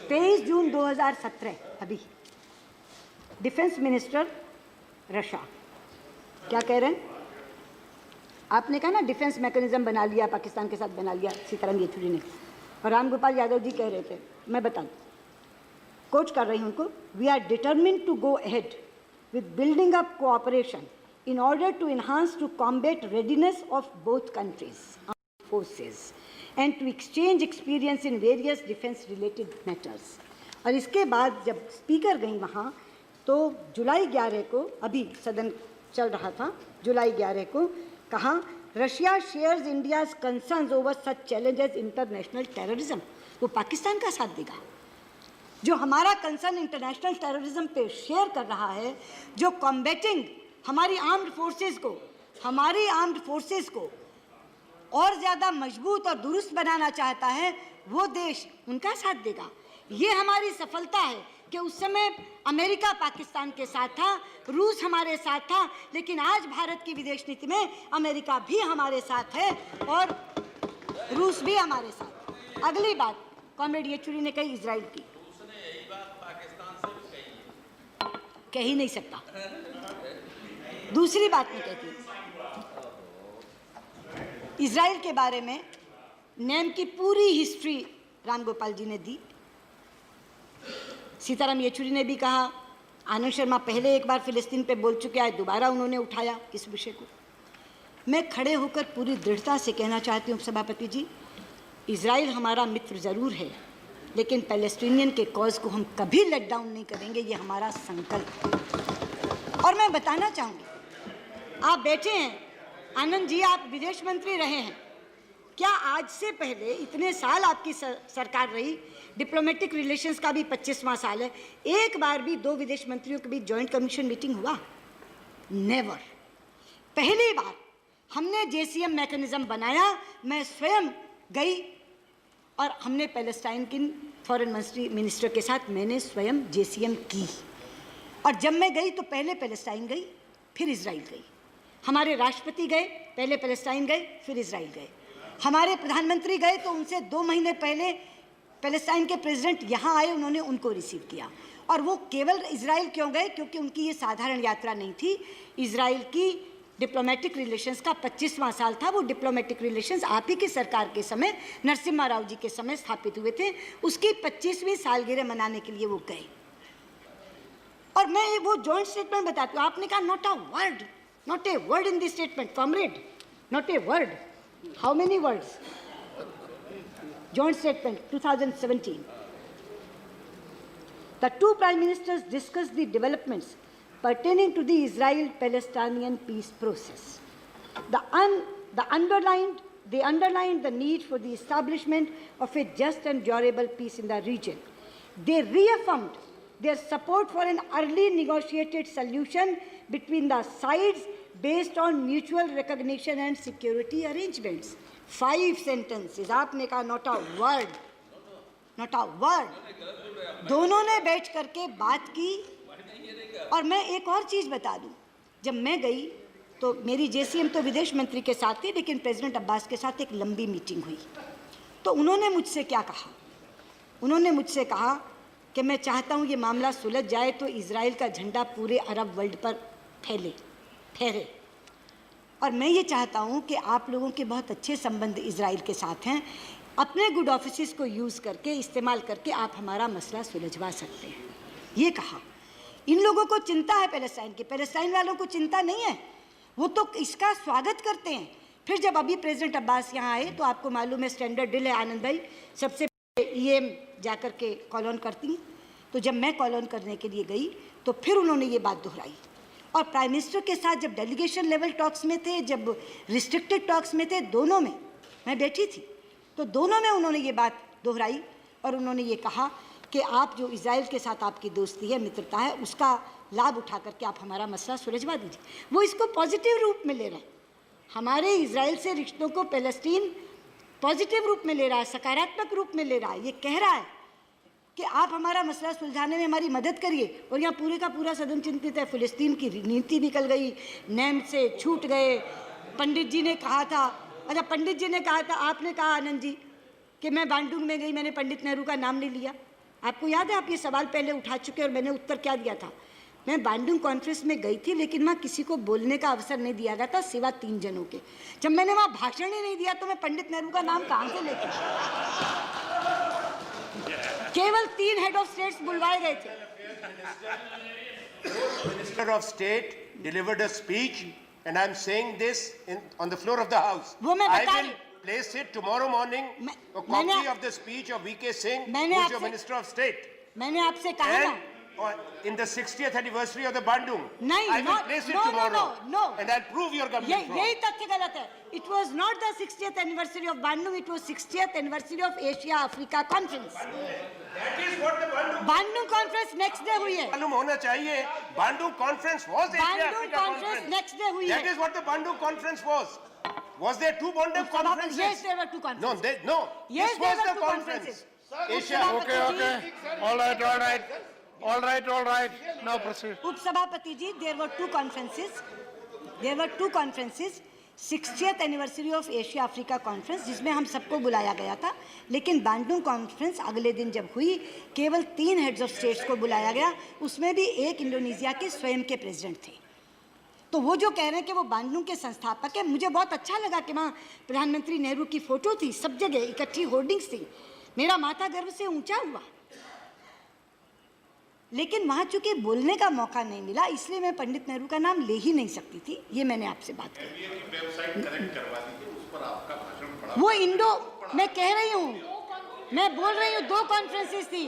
23 जून 2017 अभी डिफेंस मिनिस्टर रशिया क्या कह रहे हैं, आपने कहा ना डिफेंस मैकेनिज्म बना लिया, पाकिस्तान के साथ बना लिया सीताराम येचुरी ने, और रामगोपाल यादव जी कह रहे थे, मैं बता दूँ, कोच कर रही हूँ उनको, we are determined to go ahead with building up cooperation in order to enhance to combat readiness of both countries' armed forces and to exchange experience in various defense related matters. और इसके बाद जब speaker गई वहाँ तो जुलाई 11 को, अभी सदन चल रहा था, जुलाई 11 को कहा Russia shares India's concerns over such challenges international terrorism. वो पाकिस्तान का साथ देगा जो हमारा कंसर्न इंटरनेशनल टेररिज्म पे शेयर कर रहा है, जो कॉम्बैटिंग हमारी आर्म्ड फोर्सेस को और ज़्यादा मजबूत और दुरुस्त बनाना चाहता है, वो देश उनका साथ देगा। ये हमारी सफलता है कि उस समय अमेरिका पाकिस्तान के साथ था, रूस हमारे साथ था, लेकिन आज भारत की विदेश नीति में अमेरिका भी हमारे साथ है और रूस भी हमारे साथ। अगली बात कॉमरेड येचुरी ने कही इजराइल की, कह ही नहीं सकता। दूसरी बात मैं कहती हूँ, इजराइल के बारे में नेम की पूरी हिस्ट्री राम गोपाल जी ने दी, सीताराम येचुरी ने भी कहा, आनंद शर्मा पहले एक बार फिलिस्तीन पे बोल चुके हैं, दोबारा उन्होंने उठाया इस विषय को। मैं खड़े होकर पूरी दृढ़ता से कहना चाहती हूँ सभापति जी, इजराइल हमारा मित्र ज़रूर है, लेकिन पैलेस्टीनियन के कॉज को हम कभी लेट डाउन नहीं करेंगे, ये हमारा संकल्प है। और मैं बताना चाहूँगी, आप बैठे हैं आनंद जी, आप विदेश मंत्री रहे हैं, क्या आज से पहले इतने साल आपकी सरकार रही, डिप्लोमेटिक रिलेशंस का भी 25वां साल है, एक बार भी दो विदेश मंत्रियों के बीच जॉइंट कमीशन मीटिंग हुआ? नेवर। पहली बार हमने जेसीएम मैकेनिज्म बनाया, मैं स्वयं गई और हमने पैलेस्टाइन की फॉरेन मिनिस्टर के साथ मैंने स्वयं जेसीएम की। और जब मैं गई तो पहले पैलेस्टाइन गई, फिर इजराइल गई। हमारे राष्ट्रपति गए, पहले पैलेस्टाइन गए, फिर इजराइल गए। हमारे प्रधानमंत्री गए तो उनसे 2 महीने पहले पैलेस्टाइन के प्रेसिडेंट यहाँ आए, उन्होंने उनको रिसीव किया। और वो केवल इजराइल क्यों गए? क्योंकि उनकी ये साधारण यात्रा नहीं थी। इजराइल की डिप्लोमेटिक रिलेशंस का 25वां साल था। वो डिप्लोमेटिक रिलेशंस आप ही की सरकार के समय, नरसिम्हा राव जी के समय स्थापित हुए थे। उसकी 25वीं सालगिरह मनाने के लिए वो गए। और मैं ये वो जॉइंट स्टेटमेंट बताती हूँ, आपने कहा not a word in this statement, comrade, not a word. How many words? Joint statement 2017. The two prime ministers discussed the developments pertaining to the Israel-Palestinian peace process. They underlined the need for the establishment of a just and durable peace in the region. They reaffirmed their support for an early negotiated solution between the sides based on mutual recognition and security arrangements. 5 sentences, आपने कहा not a word. दोनों ने बैठ करके बात की। और मैं एक और चीज़ बता दूं, जब मैं गई तो मेरी जेसीएम तो विदेश मंत्री के साथ थी, लेकिन प्रेसिडेंट अब्बास के साथ एक लंबी मीटिंग हुई। तो उन्होंने मुझसे क्या कहा? उन्होंने मुझसे कहा कि मैं चाहता हूँ ये मामला सुलझ जाए तो इजराइल का झंडा पूरे अरब वर्ल्ड पर फहरे। और मैं ये चाहता हूँ कि आप लोगों के बहुत अच्छे संबंध इजराइल के साथ हैं, अपने गुड ऑफिसेस को यूज़ करके, इस्तेमाल करके आप हमारा मसला सुलझवा सकते हैं, ये कहा। इन लोगों को चिंता है पैलेस्टाइन की, पैलेस्टाइन वालों को चिंता नहीं है, वो तो इसका स्वागत करते हैं। फिर जब अभी प्रेसिडेंट अब्बास यहाँ आए तो आपको मालूम है स्टैंडर्ड डील है, आनंद भाई, सबसे EM जा कर के कॉल ऑन करती हैं। तो जब मैं कॉल ऑन करने के लिए गई तो फिर उन्होंने ये बात दोहराई। और प्राइम मिनिस्टर के साथ जब डेलीगेशन लेवल टॉक्स में थे, जब रिस्ट्रिक्टेड टॉक्स में थे, दोनों में मैं बैठी थी, तो दोनों में उन्होंने ये बात दोहराई और उन्होंने ये कहा कि आप जो इजराइल के साथ आपकी दोस्ती है, मित्रता है, उसका लाभ उठा करके आप हमारा मसला सुलझवा दीजिए। वो इसको पॉजिटिव रूप में ले रहे हैं। हमारे इजराइल से रिश्तों को पैलेस्टीन पॉजिटिव रूप में ले रहा है, सकारात्मक रूप में ले रहा है। ये कह रहा है कि आप हमारा मसला सुलझाने में हमारी मदद करिए। और यहाँ पूरे का पूरा सदन चिंतित है, फिलिस्तीन की नीति निकल गई, नेम से छूट गए। पंडित जी ने कहा था, अच्छा पंडित जी ने कहा था, आपने कहा आनंद जी कि मैं बांडुंग में गई, मैंने पंडित नेहरू का नाम नहीं लिया। आपको याद है, आप ये सवाल पहले उठा चुके और मैंने उत्तर क्या दिया था? मैं बांडुंग कॉन्फ्रेंस में गई थी, लेकिन वहाँ किसी को बोलने का अवसर नहीं दिया गया था सिवा 3 जनों के। जब मैंने वहाँ भाषण ही नहीं दिया तो मैं पंडित नेहरू का नाम कहाँ से लेती? केवल 3 हेड ऑफ स्टेट्स बुलवाए गए थे। Minister of State delivered a speech, and I'm saying this on the floor of the House. वो मैं I बता will रही- place it tomorrow morning, a copy मैंने- of the speech of V.K. Singh, मैंने who is your आपसे- Minister of State. मैंने आपसे कहा ना, And in the 60th anniversary of the Bandung, नहीं, I will not- place it no, no, tomorrow. no. And I'll prove your government wrong. यही तथ्य गलत है. It was not the 60th anniversary of Bandung, it was 60th anniversary of Asia Africa Conference. That is what the Bandung Bandung Conference next day हुई है. मालूम होना चाहिए. Bandung Conference was Asia Bandung Africa Conference Conference. next day हुई That है. is what the Bandung Conference was. Was there two Bandung conferences? Yes, there were two No, conferences. no. Yes, This there was were the two conference. conferences. Asia. Okay, okay. All right, all right. All right, all right. Now proceed. उपसभापति जी, there were two conferences. There were two conferences. 60th anniversary of Asia Africa Conference, जिसमें हम सबको बुलाया गया था, लेकिन Bandung conference अगले दिन जब हुई, केवल 3 हेड्स ऑफ स्टेट्स को बुलाया गया, उसमें भी एक इंडोनेशिया के स्वयं के प्रेसिडेंट थे. तो वो जो कह रहे हैं कि वो बांडुंग के संस्थापक है, मुझे बहुत अच्छा लगा कि वहाँ प्रधानमंत्री नेहरू की फोटो थी, सब जगह इकट्ठी होर्डिंग्स थी. मेरा माथा गर्व से ऊंचा हुआ. लेकिन वहाँ चूंकि बोलने का मौका नहीं मिला, इसलिए मैं पंडित नेहरू का नाम ले ही नहीं सकती थी. ये मैंने आपसे बात की. वो इंडो, मैं कह रही हूँ, मैं बोल रही हूँ 2 कॉन्फ्रेंसेस थी.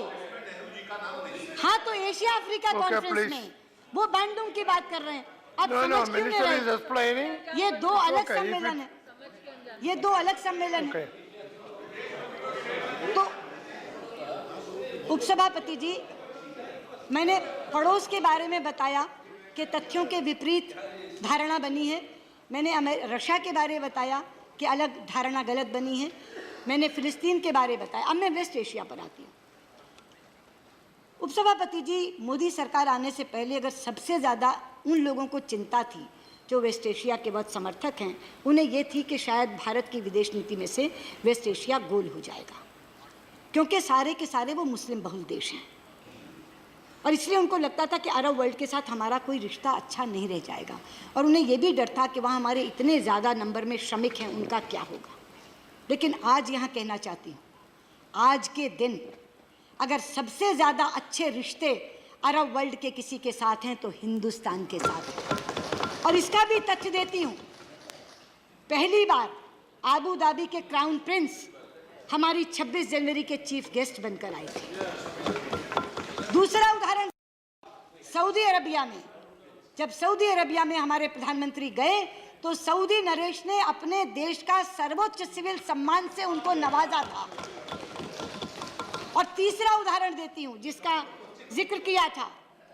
हाँ, तो Asia Africa Okay, conference please. में वो बांडुंग की बात कर रहे हैं. आप No, no, समझ क्यों नहीं minister is रहे? explaining. ये 2 अलग Okay, if सम्मेलन it- है. ये 2 अलग सम्मेलन है. Okay. तो उपसभापति जी, मैंने पड़ोस के बारे में बताया कि तथ्यों के विपरीत धारणा बनी है. मैंने रशिया के बारे में बताया कि अलग धारणा गलत बनी है. मैंने फिलिस्तीन के बारे में बताया. अब मैं वेस्ट एशिया पर आती हूँ. उपसभापति जी, मोदी सरकार आने से पहले अगर सबसे ज़्यादा उन लोगों को चिंता थी जो वेस्ट एशिया के बहुत समर्थक हैं, उन्हें ये थी कि शायद भारत की विदेश नीति में से वेस्ट एशिया गोल हो जाएगा, क्योंकि सारे के सारे वो मुस्लिम बहुल देश हैं. और इसलिए उनको लगता था कि अरब वर्ल्ड के साथ हमारा कोई रिश्ता अच्छा नहीं रह जाएगा. और उन्हें ये भी डर था कि वहाँ हमारे इतने ज़्यादा नंबर में श्रमिक हैं, उनका क्या होगा. लेकिन आज यहाँ कहना चाहती हूँ, आज के दिन अगर सबसे ज़्यादा अच्छे रिश्ते अरब वर्ल्ड के किसी के साथ हैं तो हिंदुस्तान के साथ हैं. और इसका भी तथ्य देती हूँ. पहली बार आबू धाबी के क्राउन प्रिंस हमारी 26 जनवरी के चीफ गेस्ट बनकर आए थे. दूसरा उदाहरण, सऊदी अरबिया में, जब सऊदी अरबिया में हमारे प्रधानमंत्री गए तो सऊदी नरेश ने अपने देश का सर्वोच्च सिविल सम्मान से उनको नवाजा था. और तीसरा उदाहरण देती हूँ जिसका जिक्र किया था,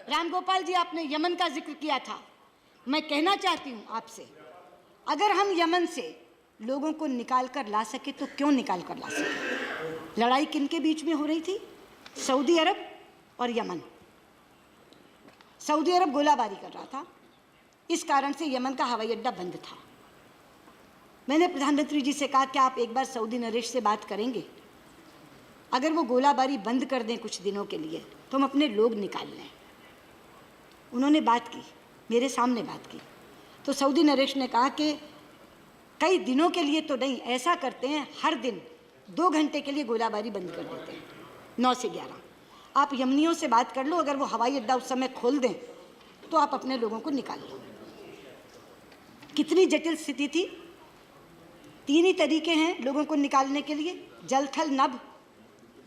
रामगोपाल जी आपने यमन का जिक्र किया था. मैं कहना चाहती हूँ आपसे, अगर हम यमन से लोगों को निकाल कर ला सके तो क्यों निकाल कर ला सके. लड़ाई किन के बीच में हो रही थी? सऊदी अरब और यमन. सऊदी अरब गोलाबारी कर रहा था, इस कारण से यमन का हवाई अड्डा बंद था. मैंने प्रधानमंत्री जी से कहा कि आप एक बार सऊदी नरेश से बात करेंगे, अगर वो गोलाबारी बंद कर दें कुछ दिनों के लिए तो हम अपने लोग निकाल लें. उन्होंने बात की, मेरे सामने बात की. तो सऊदी नरेश ने कहा कि कई दिनों के लिए तो नहीं, ऐसा करते हैं हर दिन 2 घंटे के लिए गोलाबारी बंद कर देते हैं, 9 से 11. आप यमनियों से बात कर लो, अगर वो हवाई अड्डा उस समय खोल दें तो आप अपने लोगों को निकाल लो. कितनी जटिल स्थिति थी. 3 ही तरीके हैं लोगों को निकालने के लिए, जल थल नभ.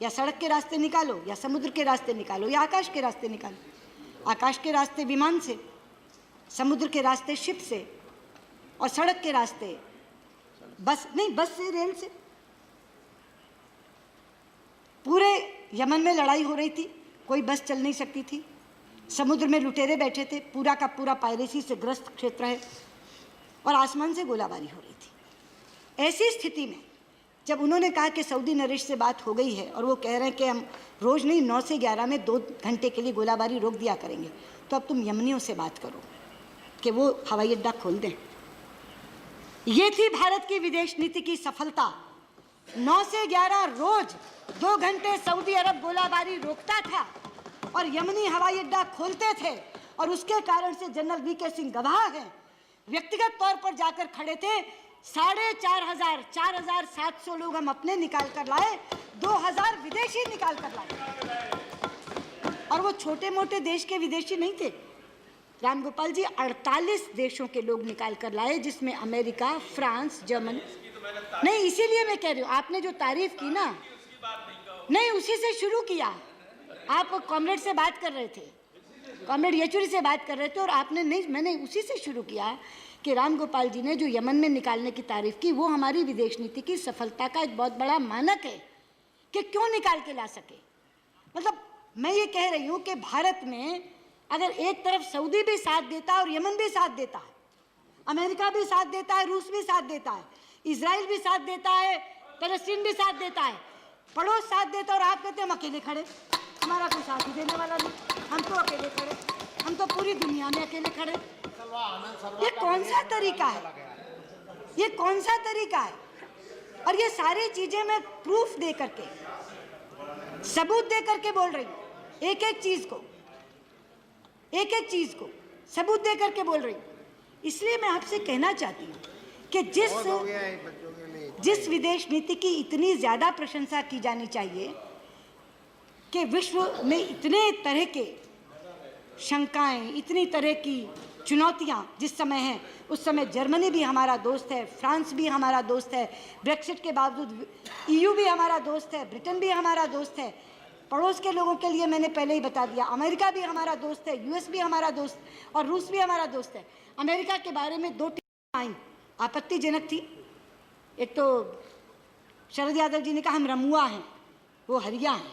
या सड़क के रास्ते निकालो, या समुद्र के रास्ते निकालो, या आकाश के रास्ते निकालो. आकाश के रास्ते विमान से, समुद्र के रास्ते शिप से, और सड़क के रास्ते बस नहीं, बस से, रेल से. पूरे यमन में लड़ाई हो रही थी, कोई बस चल नहीं सकती थी. समुद्र में लुटेरे बैठे थे, पूरा का पूरा पायरेसी से ग्रस्त क्षेत्र है, और आसमान से गोलाबारी हो रही थी. ऐसी स्थिति में जब उन्होंने कहा कि सऊदी नरेश से बात हो गई है और वो कह रहे हैं कि हम रोज़ नहीं 9 से 11 में 2 घंटे के लिए गोलाबारी रोक दिया करेंगे, तो अब तुम यमनियों से बात करो कि वो हवाई अड्डा खोल दें. ये थी भारत की विदेश नीति की सफलता. 9 से 11 रोज 2 घंटे सऊदी अरब गोलाबारी रोकता था और यमनी हवाई अड्डा खोलते थे. और उसके कारण से जनरल वीके सिंह गवाह हैं, व्यक्तिगत तौर पर जाकर खड़े थे. 4,500 4,700 लोग हम अपने निकाल कर लाए, 2,000 विदेशी निकाल कर लाए. और वो छोटे मोटे देश के विदेशी नहीं थे, रामगोपाल जी 48 देशों के लोग निकाल कर लाए, जिसमें अमेरिका, फ्रांस, जर्मनी। नहीं, इसीलिए मैं कह रही हूँ, आपने जो तारीफ की ना, नहीं उसी से शुरू किया। आप कॉमरेड से बात कर रहे थे, कॉमरेड येचुरी से बात कर रहे थे, और आपने नहीं, मैंने उसी से शुरू किया कि रामगोपाल जी ने जो यमन में निकालने की तारीफ की, वो हमारी विदेश नीति की सफलता का एक बहुत बड़ा मानक है कि क्यों निकाल के ला सके। मतलब मैं ये कह रही हूँ कि भारत में अगर एक तरफ सऊदी भी साथ देता है और यमन भी साथ देता है, अमेरिका भी साथ देता है, रूस भी साथ देता है, इजराइल भी साथ देता है, फलस्तीन भी साथ देता है, पड़ोस साथ देता है, और आप कहते हैं हम अकेले खड़े, हमारा कोई साथ ही देने वाला नहीं, हम तो अकेले खड़े, हम तो पूरी दुनिया में अकेले खड़े। ये कौन सा तरीका है? ये कौन सा तरीका है? और ये सारी चीजें मैं प्रूफ दे करके, सबूत दे करके बोल रही हूँ, एक एक चीज को सबूत दे करके बोल रही हूँ। इसलिए मैं आपसे कहना चाहती हूँ कि जिस विदेश नीति की इतनी ज्यादा प्रशंसा की जानी चाहिए, कि विश्व में इतने तरह के शंकाएं, इतनी तरह की चुनौतियां जिस समय हैं, उस समय जर्मनी भी हमारा दोस्त है, फ्रांस भी हमारा दोस्त है, ब्रेक्सिट के बावजूद EU भी हमारा दोस्त है, ब्रिटेन भी हमारा दोस्त है, पड़ोस के लोगों के लिए मैंने पहले ही बता दिया, अमेरिका भी हमारा दोस्त है, US भी हमारा दोस्त, और रूस भी हमारा दोस्त है। अमेरिका के बारे में 2 टिप्पणियां आई, आपत्तिजनक थी। एक तो शरद यादव जी ने कहा हम रमुआ हैं, वो हरिया हैं,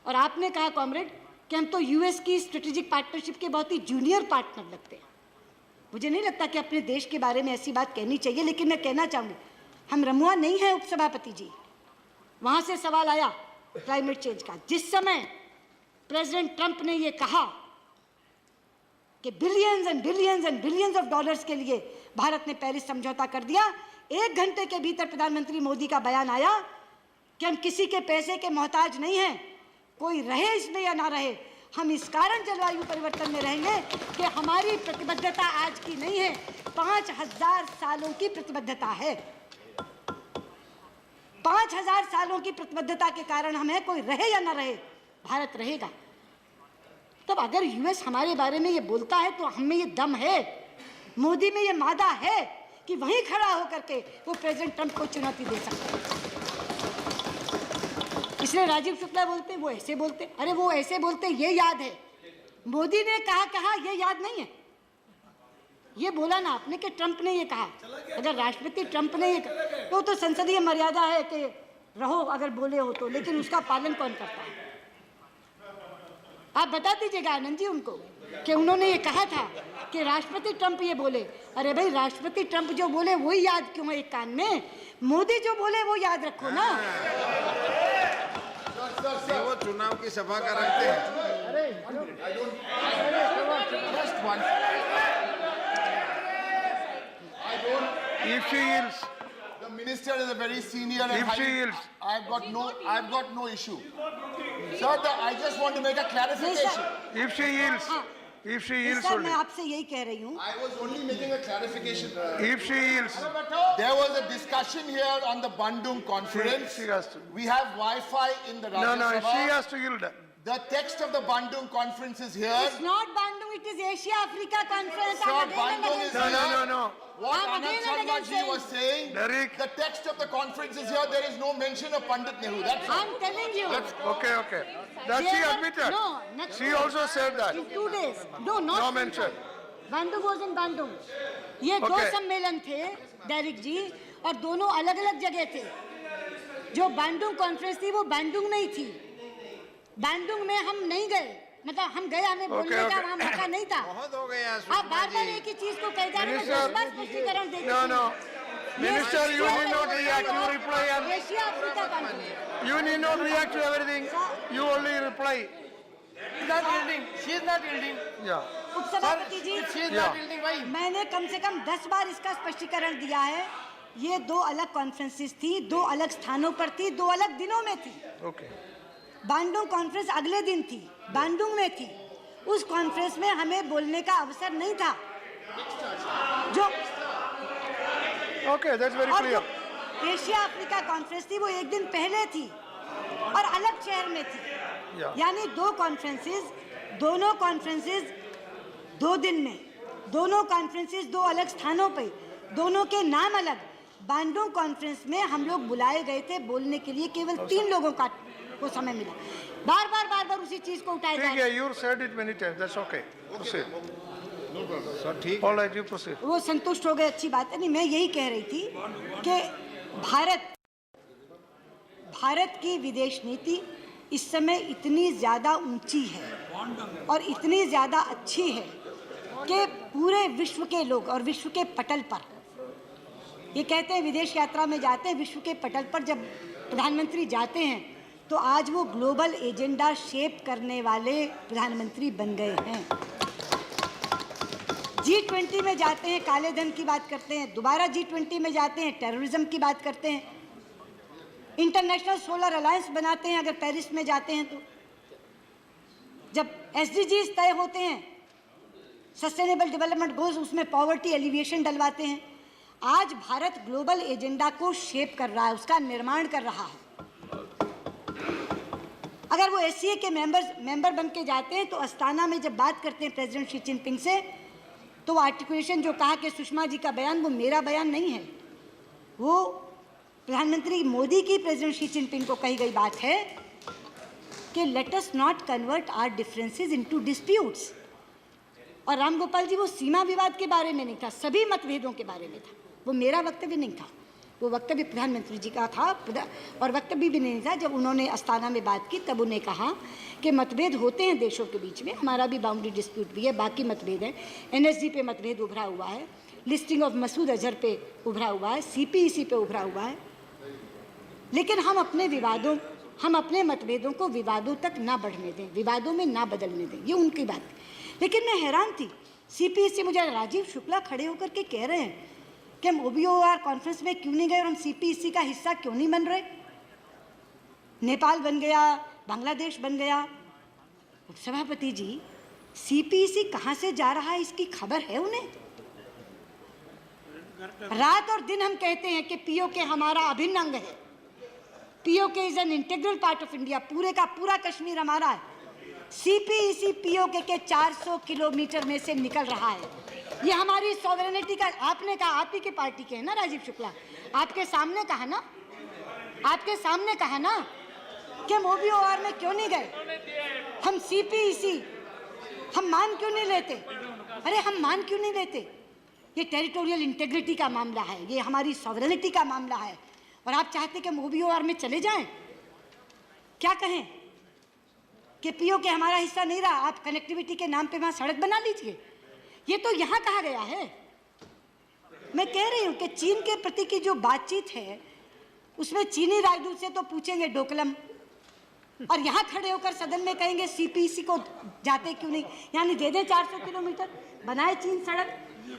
और आपने कहा कॉमरेड कि हम तो US की स्ट्रेटेजिक पार्टनरशिप के बहुत ही जूनियर पार्टनर लगते हैं। मुझे नहीं लगता कि अपने देश के बारे में ऐसी बात कहनी चाहिए, लेकिन मैं कहना चाहूँगी हम रमुआ नहीं है उपसभापति जी। वहाँ से सवाल आया क्लाइमेट चेंज का, जिस समय प्रेसिडेंट ट्रंप ने ये कहा कि billions and billions and billions of dollars के लिए भारत ने पेरिस समझौता कर दिया, 1 घंटे के भीतर प्रधानमंत्री मोदी का बयान आया कि हम किसी के पैसे के मोहताज नहीं हैं, कोई रहे इसमें या ना रहे, हम इस कारण जलवायु परिवर्तन में रहेंगे कि हमारी प्रतिबद्धता आज की नहीं है, 5000 सालों की प्रतिबद्धता है। 5000 सालों की प्रतिबद्धता के कारण हम हैं, कोई रहे या ना रहे, भारत रहेगा। तब अगर US हमारे बारे में ये बोलता है तो हम में ये दम है, मोदी में ये मादा है कि वहीं खड़ा होकर के वो प्रेसिडेंट ट्रंप को चुनौती दे सकता है। इसलिए राजीव शुक्ला बोलते वो ऐसे बोलते, अरे वो ऐसे बोलते ये याद है, मोदी ने कहा ये याद नहीं है। ये बोला ना आपने कि ट्रंप ने ये कहा, अगर राष्ट्रपति ट्रंप ने ये कहा तो संसदीय मर्यादा है कि रहो अगर बोले हो तो, लेकिन उसका पालन कौन करता है? आप बता दीजिएगा आनंद जी उनको कि उन्होंने ये कहा था कि राष्ट्रपति ट्रंप ये बोले। अरे भाई राष्ट्रपति ट्रंप जो बोले वही याद क्यों है एक कान में, मोदी जो बोले वो याद रखो ना। वो चुनाव की सभा का रखते हैं। If she yields, The minister is a very senior and if she highly, yields, I've got no issue. Sir, I just want to make a clarification. if she yields, if she yields sir only, मैं आपसे यही कह रही हूँ, I was only making a clarification. if she yields, There was a discussion here on the Bandung conference. she has to. We have Wi-Fi in the Rajya No, Sabha. she has to yield. The text of the Bandung conference is here. it's not Bandung, it is Asia Africa conference. Sir, I'm again and Bandung again is saying- No. What I'm Anand again and Sharma again ji was saying, Derek. the text of the conference is here. There is no mention of Pandit Nehru. That's all. I'm telling you. Okay. That she There were- admitted. No, next She week. also said that. In 2 days. No, not No in mention. Bandung was in Bandung. ये दो Okay. सम्मेलन थे Derek जी, और दोनों अलग अलग जगह थे। जो बैंडुंग कॉन्फ्रेंस थी वो बैंडुंग में ही थी, बैंडुंग में हम नहीं गए, मतलब हम गए, हमें बोलने का वहाँ मौका नहीं था। बहुत हो गया आप बार-बार एक ही चीज को कह जा रहे हैं, 10 बार स्पष्टीकरण दे दीजिए। No. Minister, you need not react. You reply. Asia Africa conference. You need not react to everything. You only reply. She is not yielding. She is not yielding. Yeah. उपसभापति जी, She is Yeah. not yielding. Why? मैंने कम से कम 10 बार इसका स्पष्टीकरण दिया है। ये 2 अलग conferences थी, 2 अलग स्थानों पर थी, 2 अलग दिनों में थी। Okay. बैंडुंग कॉन्फ्रेंस अगले दिन थी, बैंडुंग में थी। उस कॉन्फ्रेंस में हमें बोलने का अवसर नहीं था। जो Okay, that's very और clear. जो एशिया अफ्रीका कॉन्फ्रेंस थी वो एक दिन पहले थी और अलग शहर में थी। Yeah. यानी 2 कॉन्फ्रेंसेस, दोनों कॉन्फ्रेंसेस 2 दिन में दोनों कॉन्फ्रेंसेस 2 अलग स्थानों पे, दोनों के नाम अलग। बांडोंग कॉन्फ्रेंस में हम लोग बुलाए गए थे बोलने के लिए, केवल 3 लोगों को समय मिला। बार बार उसी चीज को उठाया जा ठीक रहा है। है, you said it many times, that's okay. Proceed. Sir ठीक All right, you proceed. वो संतुष्ट हो गए, अच्छी बात है। नहीं, मैं यही कह रही थी कि भारत की विदेश नीति इस समय इतनी ज़्यादा ऊंची है और इतनी ज़्यादा अच्छी है कि पूरे विश्व के लोग और विश्व के पटल पर, ये कहते हैं विदेश यात्रा में जाते हैं, विश्व के पटल पर जब प्रधानमंत्री जाते हैं तो आज वो ग्लोबल एजेंडा शेप करने वाले प्रधानमंत्री बन गए हैं। G20 में जाते हैं, काले धन की बात करते हैं, दोबारा G20 में जाते हैं, टेररिज्म की बात करते हैं, इंटरनेशनल सोलर अलायंस बनाते हैं अगर पेरिस में जाते हैं तो, जब SDGs तय होते हैं, सस्टेनेबल डेवलपमेंट गोल्स, उसमें पॉवर्टी एलिविएशन डलवाते हैं। आज भारत ग्लोबल एजेंडा को शेप कर रहा है, उसका निर्माण कर रहा है। अगर वो SCA के मेंबर बन के जाते हैं तो अस्ताना में जब बात करते हैं प्रेसिडेंट शी जिनपिंग से, तो आर्टिकुलेशन जो कहा कि सुषमा जी का बयान, वो मेरा बयान नहीं है, वो प्रधानमंत्री मोदी की प्रेसिडेंट शी जिनपिंग को कही गई बात है कि let us not convert our differences into disputes. और राम गोपाल जी, वो सीमा विवाद के बारे में नहीं था, सभी मतभेदों के बारे में था, वो मेरा वक्तव्य नहीं था, वो वक्तव्य प्रधानमंत्री जी का था। और वक्तव्य भी नहीं था, जब उन्होंने अस्ताना में बात की तब उन्हें कहा कि मतभेद होते हैं देशों के बीच में, हमारा भी बाउंड्री डिस्प्यूट भी है, बाकी मतभेद है, NSG पे मतभेद उभरा हुआ है, लिस्टिंग ऑफ मसूद अजहर पे उभरा हुआ है, CPEC पे उभरा हुआ है, लेकिन हम अपने मतभेदों को विवादों तक ना बढ़ने दें, विवादों में ना बदलने दें, ये उनकी बात है। लेकिन मैं हैरान थी, CPEC, मुझे राजीव शुक्ला खड़े होकर के कह रहे हैं कि हम OBOR कॉन्फ्रेंस में क्यों नहीं गए और हम CPEC का हिस्सा क्यों नहीं बन रहे। नेपाल बन गया, बांग्लादेश बन गया। सभापति जी, CPEC कहाँ से जा रहा है इसकी खबर है उन्हें? रात और दिन हम कहते हैं कि POK हमारा अभिन्न अंग है, POK is an integral part of India, पूरे का पूरा कश्मीर हमारा है। CPEC POK के 400 किलोमीटर में से निकल रहा है, ये हमारी सॉवरेनिटी का, आपने कहा, आप ही के पार्टी के हैं ना राजीव शुक्ला, आपके सामने कहा ना, आपके सामने कहा ना कि हम OBOR में क्यों नहीं गए, हम CPEC हम मान क्यों नहीं लेते? अरे हम मान क्यों नहीं लेते? ये टेरिटोरियल इंटेग्रिटी का मामला है, ये हमारी सॉवरेनिटी का मामला है, और आप चाहते कि हम OBOR में चले जाएं? क्या कहें कि POK हमारा हिस्सा नहीं रहा, आप कनेक्टिविटी के नाम पे वहां सड़क बना लीजिए, ये तो यहाँ कहा गया है। मैं कह रही हूँ कि चीन के प्रति की जो बातचीत है उसमें चीनी राजदूत से तो पूछेंगे डोकलम, और यहाँ खड़े होकर सदन में कहेंगे CPEC को जाते क्यों नहीं, यानी दे दें 400 किलोमीटर, बनाए चीन सड़क,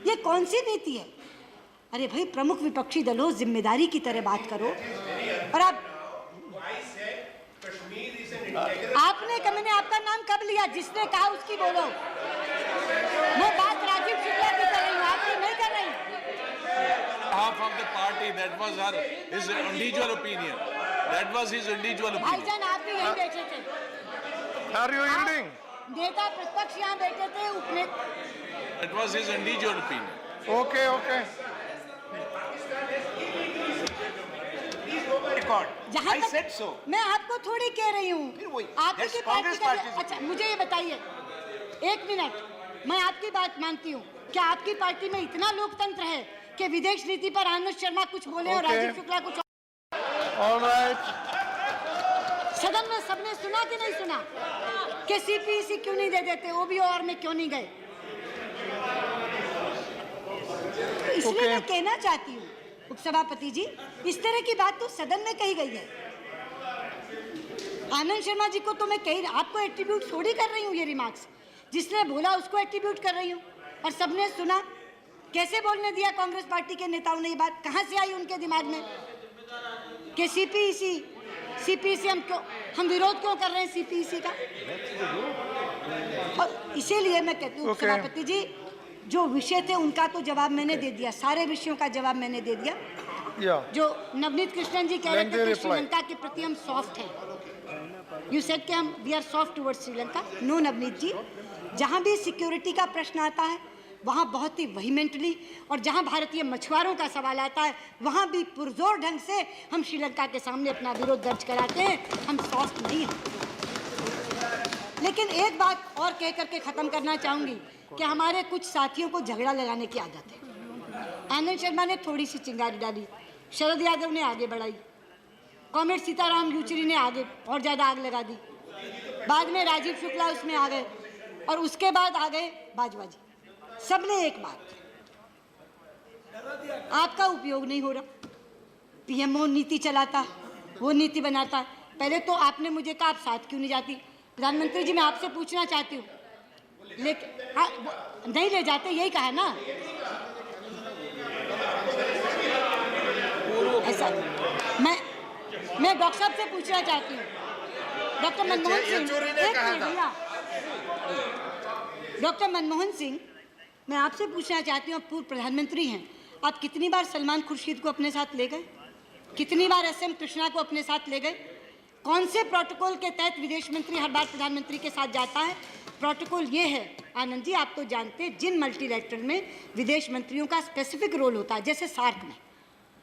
ये कौन सी नीति है? अरे भाई, प्रमुख विपक्षी दलों, जिम्मेदारी की तरह बात करो। और आपने मैंने आपका नाम कब लिया? जिसने कहा उसकी बोलो। मैं बात राजीव शुक्ला की कर रही हूँ, आपकी नहीं कर रही। Half of the party, that was his individual opinion. That was his individual opinion. भाईजान, आप भी यहीं बैठे थे। Are you yielding? नेता प्रतिपक्ष यहाँ बैठे थे, उपनेता। That was his individual opinion. Okay, okay. जहाँ I तक said so. मैं आपको थोड़ी कह रही फिर वही, हूँ, आपकी that's पार्टी Congress का। party's अच्छा, मुझे ये बताइए, 1 मिनट, मैं आपकी बात मानती हूँ, क्या आपकी पार्टी में इतना लोकतंत्र है कि विदेश नीति पर आनंद शर्मा कुछ बोले और Okay. राजीव शुक्ला कुछ? All right. सदन में सबने सुना कि नहीं सुना कि CPEC क्यों नहीं दे देते, OBOR में क्यों नहीं गए? तो इसलिए Okay. मैं कहना चाहती हूँ उपसभापति जी, इस तरह की बात तो सदन में कही गई है। आनंद शर्मा जी को तो मैं कही, आपको एट्रीब्यूट थोड़ी कर रही हूँ, ये रिमार्क्स जिसने बोला उसको एट्रीब्यूट कर रही हूँ, और सबने सुना। कैसे बोलने दिया कांग्रेस पार्टी के नेताओं ने? ये बात कहाँ से आई उनके दिमाग में कि CPEC हम विरोध क्यों कर रहे हैं CPEC का? और इसीलिए मैं कहती हूँ सभापति जी, जो विषय थे उनका तो जवाब मैंने दे दिया, सारे विषयों का जवाब मैंने दे दिया। जो नवनीत कृष्णन जी कह रहे थे कि श्रीलंका के प्रति हम सॉफ्ट हैं, यू सेड कि हम we are soft towards Sri Lanka. No Navneet ji, जहाँ भी सिक्योरिटी का प्रश्न आता है वहाँ बहुत ही वहीमेंटली, और जहाँ भारतीय मछुआरों का सवाल आता है वहाँ भी पुरजोर ढंग से हम श्रीलंका के सामने अपना विरोध दर्ज कराते हैं। हम सॉफ्ट नहीं हैं। लेकिन एक बात और कह करके ख़त्म करना चाहूँगी कि हमारे कुछ साथियों को झगड़ा लगाने की आदत है। आनंद शर्मा ने थोड़ी सी चिंगारी डाली, शरद यादव ने आगे बढ़ाई, कॉमरेड सीताराम येचुरी ने आगे और ज़्यादा आग लगा दी, बाद में राजीव शुक्ला उसमें आ गए, और उसके बाद आ गए बाजवाजी। सबने एक बात, आपका उपयोग नहीं हो रहा, पीएमओ नीति चलाता है, वो नीति बनाता है। पहले तो आपने मुझे कहा आप साथ क्यों नहीं जाती। प्रधानमंत्री जी, मैं आपसे पूछना चाहती हूँ, लेकिन हाँ, नहीं ले जाते, यही कहा ना। ऐसा मैं डॉक्टर साहब से पूछना चाहती हूँ, डॉक्टर मनमोहन सिंह, एक मिनट भैया, डॉक्टर मनमोहन सिंह, मैं आपसे पूछना चाहती हूँ, आप पूर्व प्रधानमंत्री हैं, आप कितनी बार सलमान खुर्शीद को अपने साथ ले गए, कितनी बार एसएम कृष्णा को अपने साथ ले गए? कौन से प्रोटोकॉल के तहत विदेश मंत्री हर बार प्रधानमंत्री के साथ जाता है? प्रोटोकॉल ये है आनंद जी, आप तो जानते हैं, जिन मल्टीलैटरल में विदेश मंत्रियों का स्पेसिफिक रोल होता है, जैसे सार्क में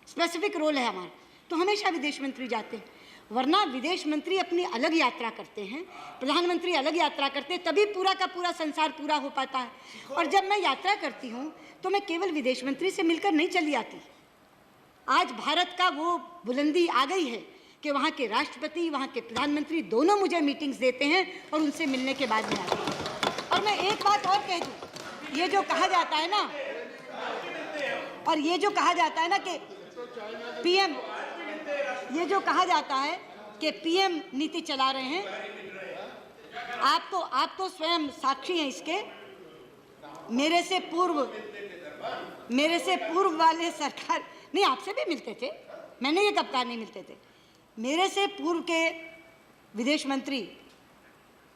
स्पेसिफिक रोल है हमारा, तो हमेशा विदेश मंत्री जाते हैं। वरना विदेश मंत्री अपनी अलग यात्रा करते हैं, प्रधानमंत्री अलग यात्रा करते हैं, तभी पूरा का पूरा संसार पूरा हो पाता है। और जब मैं यात्रा करती हूँ तो मैं केवल विदेश मंत्री से मिलकर नहीं चली आती। आज भारत का वो बुलंदी आ गई है कि वहाँ के राष्ट्रपति, वहाँ के प्रधानमंत्री दोनों मुझे मीटिंग्स देते हैं और उनसे मिलने के बाद में आती हैं। और मैं एक बात और कह दूँ, ये जो कहा जाता है ना, और ये जो कहा जाता है ना कि पीएम, ये जो कहा जाता है कि पीएम नीति चला रहे हैं, आप तो स्वयं साक्षी हैं इसके। मेरे से पूर्व वाले सरकार नहीं, आपसे भी मिलते थे, मैंने ये कब कहा नहीं मिलते थे। मेरे से पूर्व के विदेश मंत्री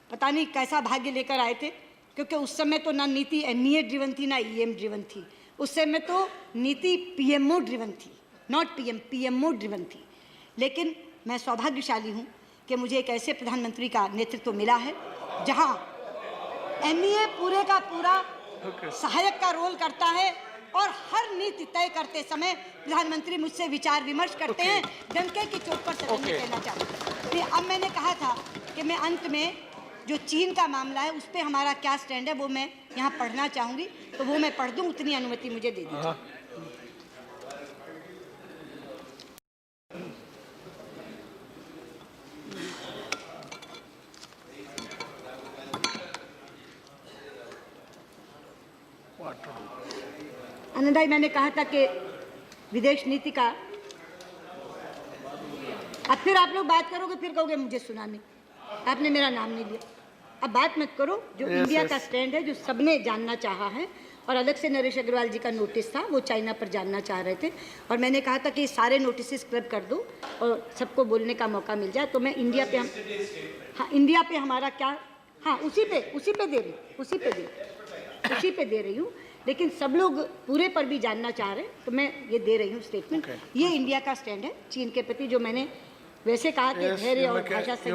पता नहीं कैसा भाग्य लेकर आए थे, क्योंकि उस समय तो ना नीति एमईए ड्रिवन थी ना ईएम ड्रिवन थी, उस समय तो नीति पीएमओ ड्रिवन थी, नॉट पीएम, पीएमओ ड्रिवन थी। लेकिन मैं सौभाग्यशाली हूँ कि मुझे एक ऐसे प्रधानमंत्री का नेतृत्व मिला है जहाँ एमईए पूरे का पूरा सहायक का रोल करता है, और हर नीति तय करते समय प्रधानमंत्री मुझसे विचार विमर्श करते हैं। डंके की चोट पर सदन में कहना चाहूँगी। अब मैंने कहा था कि मैं अंत में जो चीन का मामला है उस पर हमारा क्या स्टैंड है वो मैं यहाँ पढ़ना चाहूँगी, तो वो मैं पढ़ दूँ, उतनी अनुमति मुझे दे दीजिए। आनंदाई, मैंने कहा था कि विदेश नीति का, अब फिर आप लोग बात करोगे, फिर कहोगे मुझे सुना नहीं, आपने मेरा नाम नहीं लिया। अब बात मत करो, जो इंडिया का स्टैंड है, जो सबने जानना चाहा है, और अलग से नरेश अग्रवाल जी का नोटिस था, वो चाइना पर जानना चाह रहे थे, और मैंने कहा था कि सारे नोटिस क्लब कर दो और सबको बोलने का मौका मिल जाए। तो मैं इंडिया पे हाँ, इंडिया पे हमारा क्या, हाँ उसी पे दे रही हूँ, लेकिन सब लोग पूरे पर भी जानना चाह रहे हैं, तो मैं ये दे रही हूँ स्टेटमेंट। ये इंडिया का स्टैंड है चीन के प्रति, जो मैंने वैसे कहा कि धैर्य और भाषा से।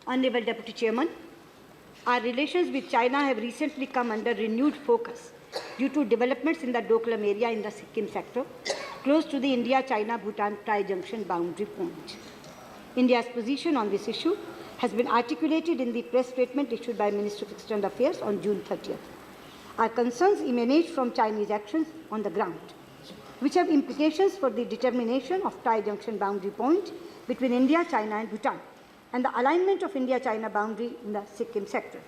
Honorable Deputy Chairman, our relations with China have recently come under renewed focus due to developments in the Doklam area in the Sikkim sector, close to the India-China-Bhutan tri-junction boundary point. India's position on this issue has been articulated in the press statement issued by Minister of External Affairs on June 30th. Our concerns emanate from Chinese actions on the ground, which have implications for the determination of tri-junction boundary point between India, China and Bhutan, and the alignment of India-China boundary in the Sikkim sector.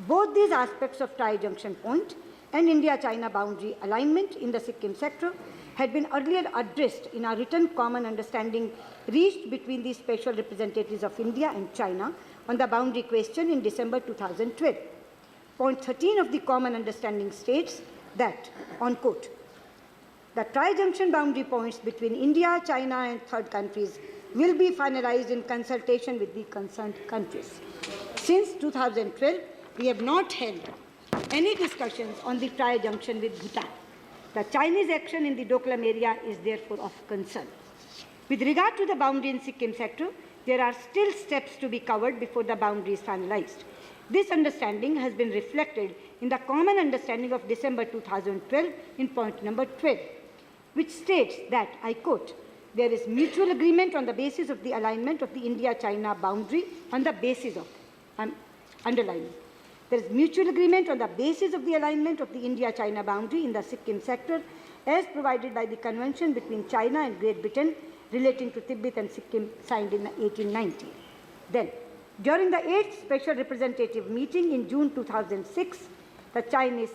Both these aspects of tri-junction point and India-China boundary alignment in the Sikkim sector had been earlier addressed in a written common understanding reached between the special representatives of India and China on the boundary question in December 2012. Point 13 of the common understanding states that, on quote, the tri-junction boundary points between India, China and third countries will be finalized in consultation with the concerned countries. Since 2012, we have not held any discussions on the tri-junction with Bhutan. The Chinese action in the Doklam area is therefore of concern. With regard to the boundary in Sikkim sector, there are still steps to be covered before the boundary is finalized. This understanding has been reflected in the Common Understanding of December 2012 in point number 12, which states that, I quote, there is mutual agreement on the basis of the alignment of the India-China boundary on the basis of, underlining, there is mutual agreement on the basis of the alignment of the India-China boundary in the Sikkim sector as provided by the Convention between China and Great Britain relating to Tibet and Sikkim signed in 1890. Then, during the 8th Special Representative meeting in June 2006, the Chinese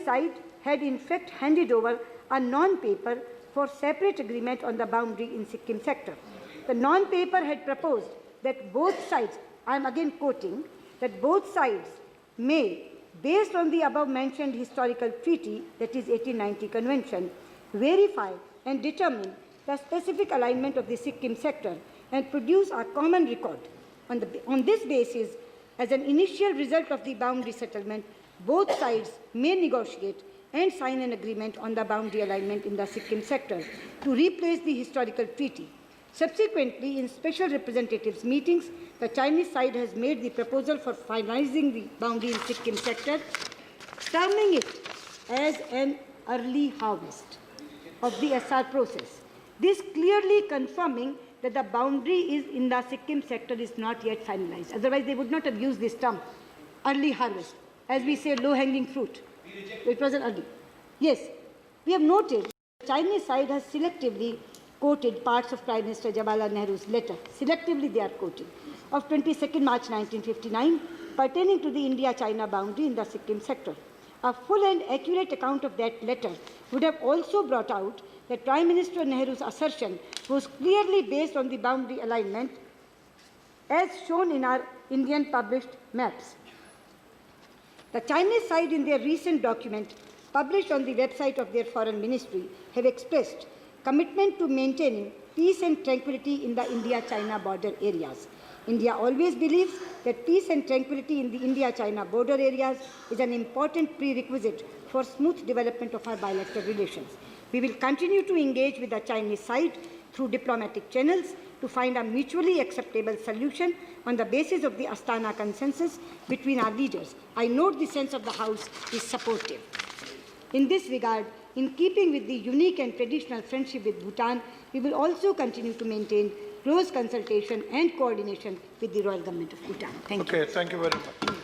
side had in fact handed over a non-paper for separate agreement on the boundary in Sikkim sector. The non-paper had proposed that both sides, I am again quoting, that both sides may, based on the above mentioned historical treaty, that is 1890 Convention, verify and determine the specific alignment of the Sikkim sector and produce a common record. On this basis, as an initial result of the boundary settlement, both sides may negotiate and sign an agreement on the boundary alignment in the Sikkim sector to replace the historical treaty. Subsequently, in special representatives meetings, the Chinese side has made the proposal for finalizing the boundary in Sikkim sector, terming it as an early harvest of the SR process. This clearly confirming that the boundary is in the Sikkim sector is not yet finalized. Otherwise, they would not have used this term, early harvest, as we say, low-hanging fruit. It was an early. Yes, we have noted the Chinese side has selectively quoted parts of Prime Minister Jawaharlal Nehru's letter, selectively they are quoting, of 22nd March 1959, pertaining to the India-China boundary in the Sikkim sector. A full and accurate account of that letter would have also brought out that Prime Minister Nehru's assertion was clearly based on the boundary alignment as shown in our Indian published maps. The Chinese side in their recent document published on the website of their foreign ministry have expressed commitment to maintaining peace and tranquility in the India-China border areas. India always believes that peace and tranquility in the India-China border areas is an important prerequisite for smooth development of our bilateral relations. We will continue to engage with the Chinese side through diplomatic channels to find a mutually acceptable solution on the basis of the Astana consensus between our leaders. I note the sense of the House is supportive. In this regard, in keeping with the unique and traditional friendship with Bhutan, we will also continue to maintain close consultation and coordination with the Royal Government of Bhutan. Thank you. Okay, thank you very much.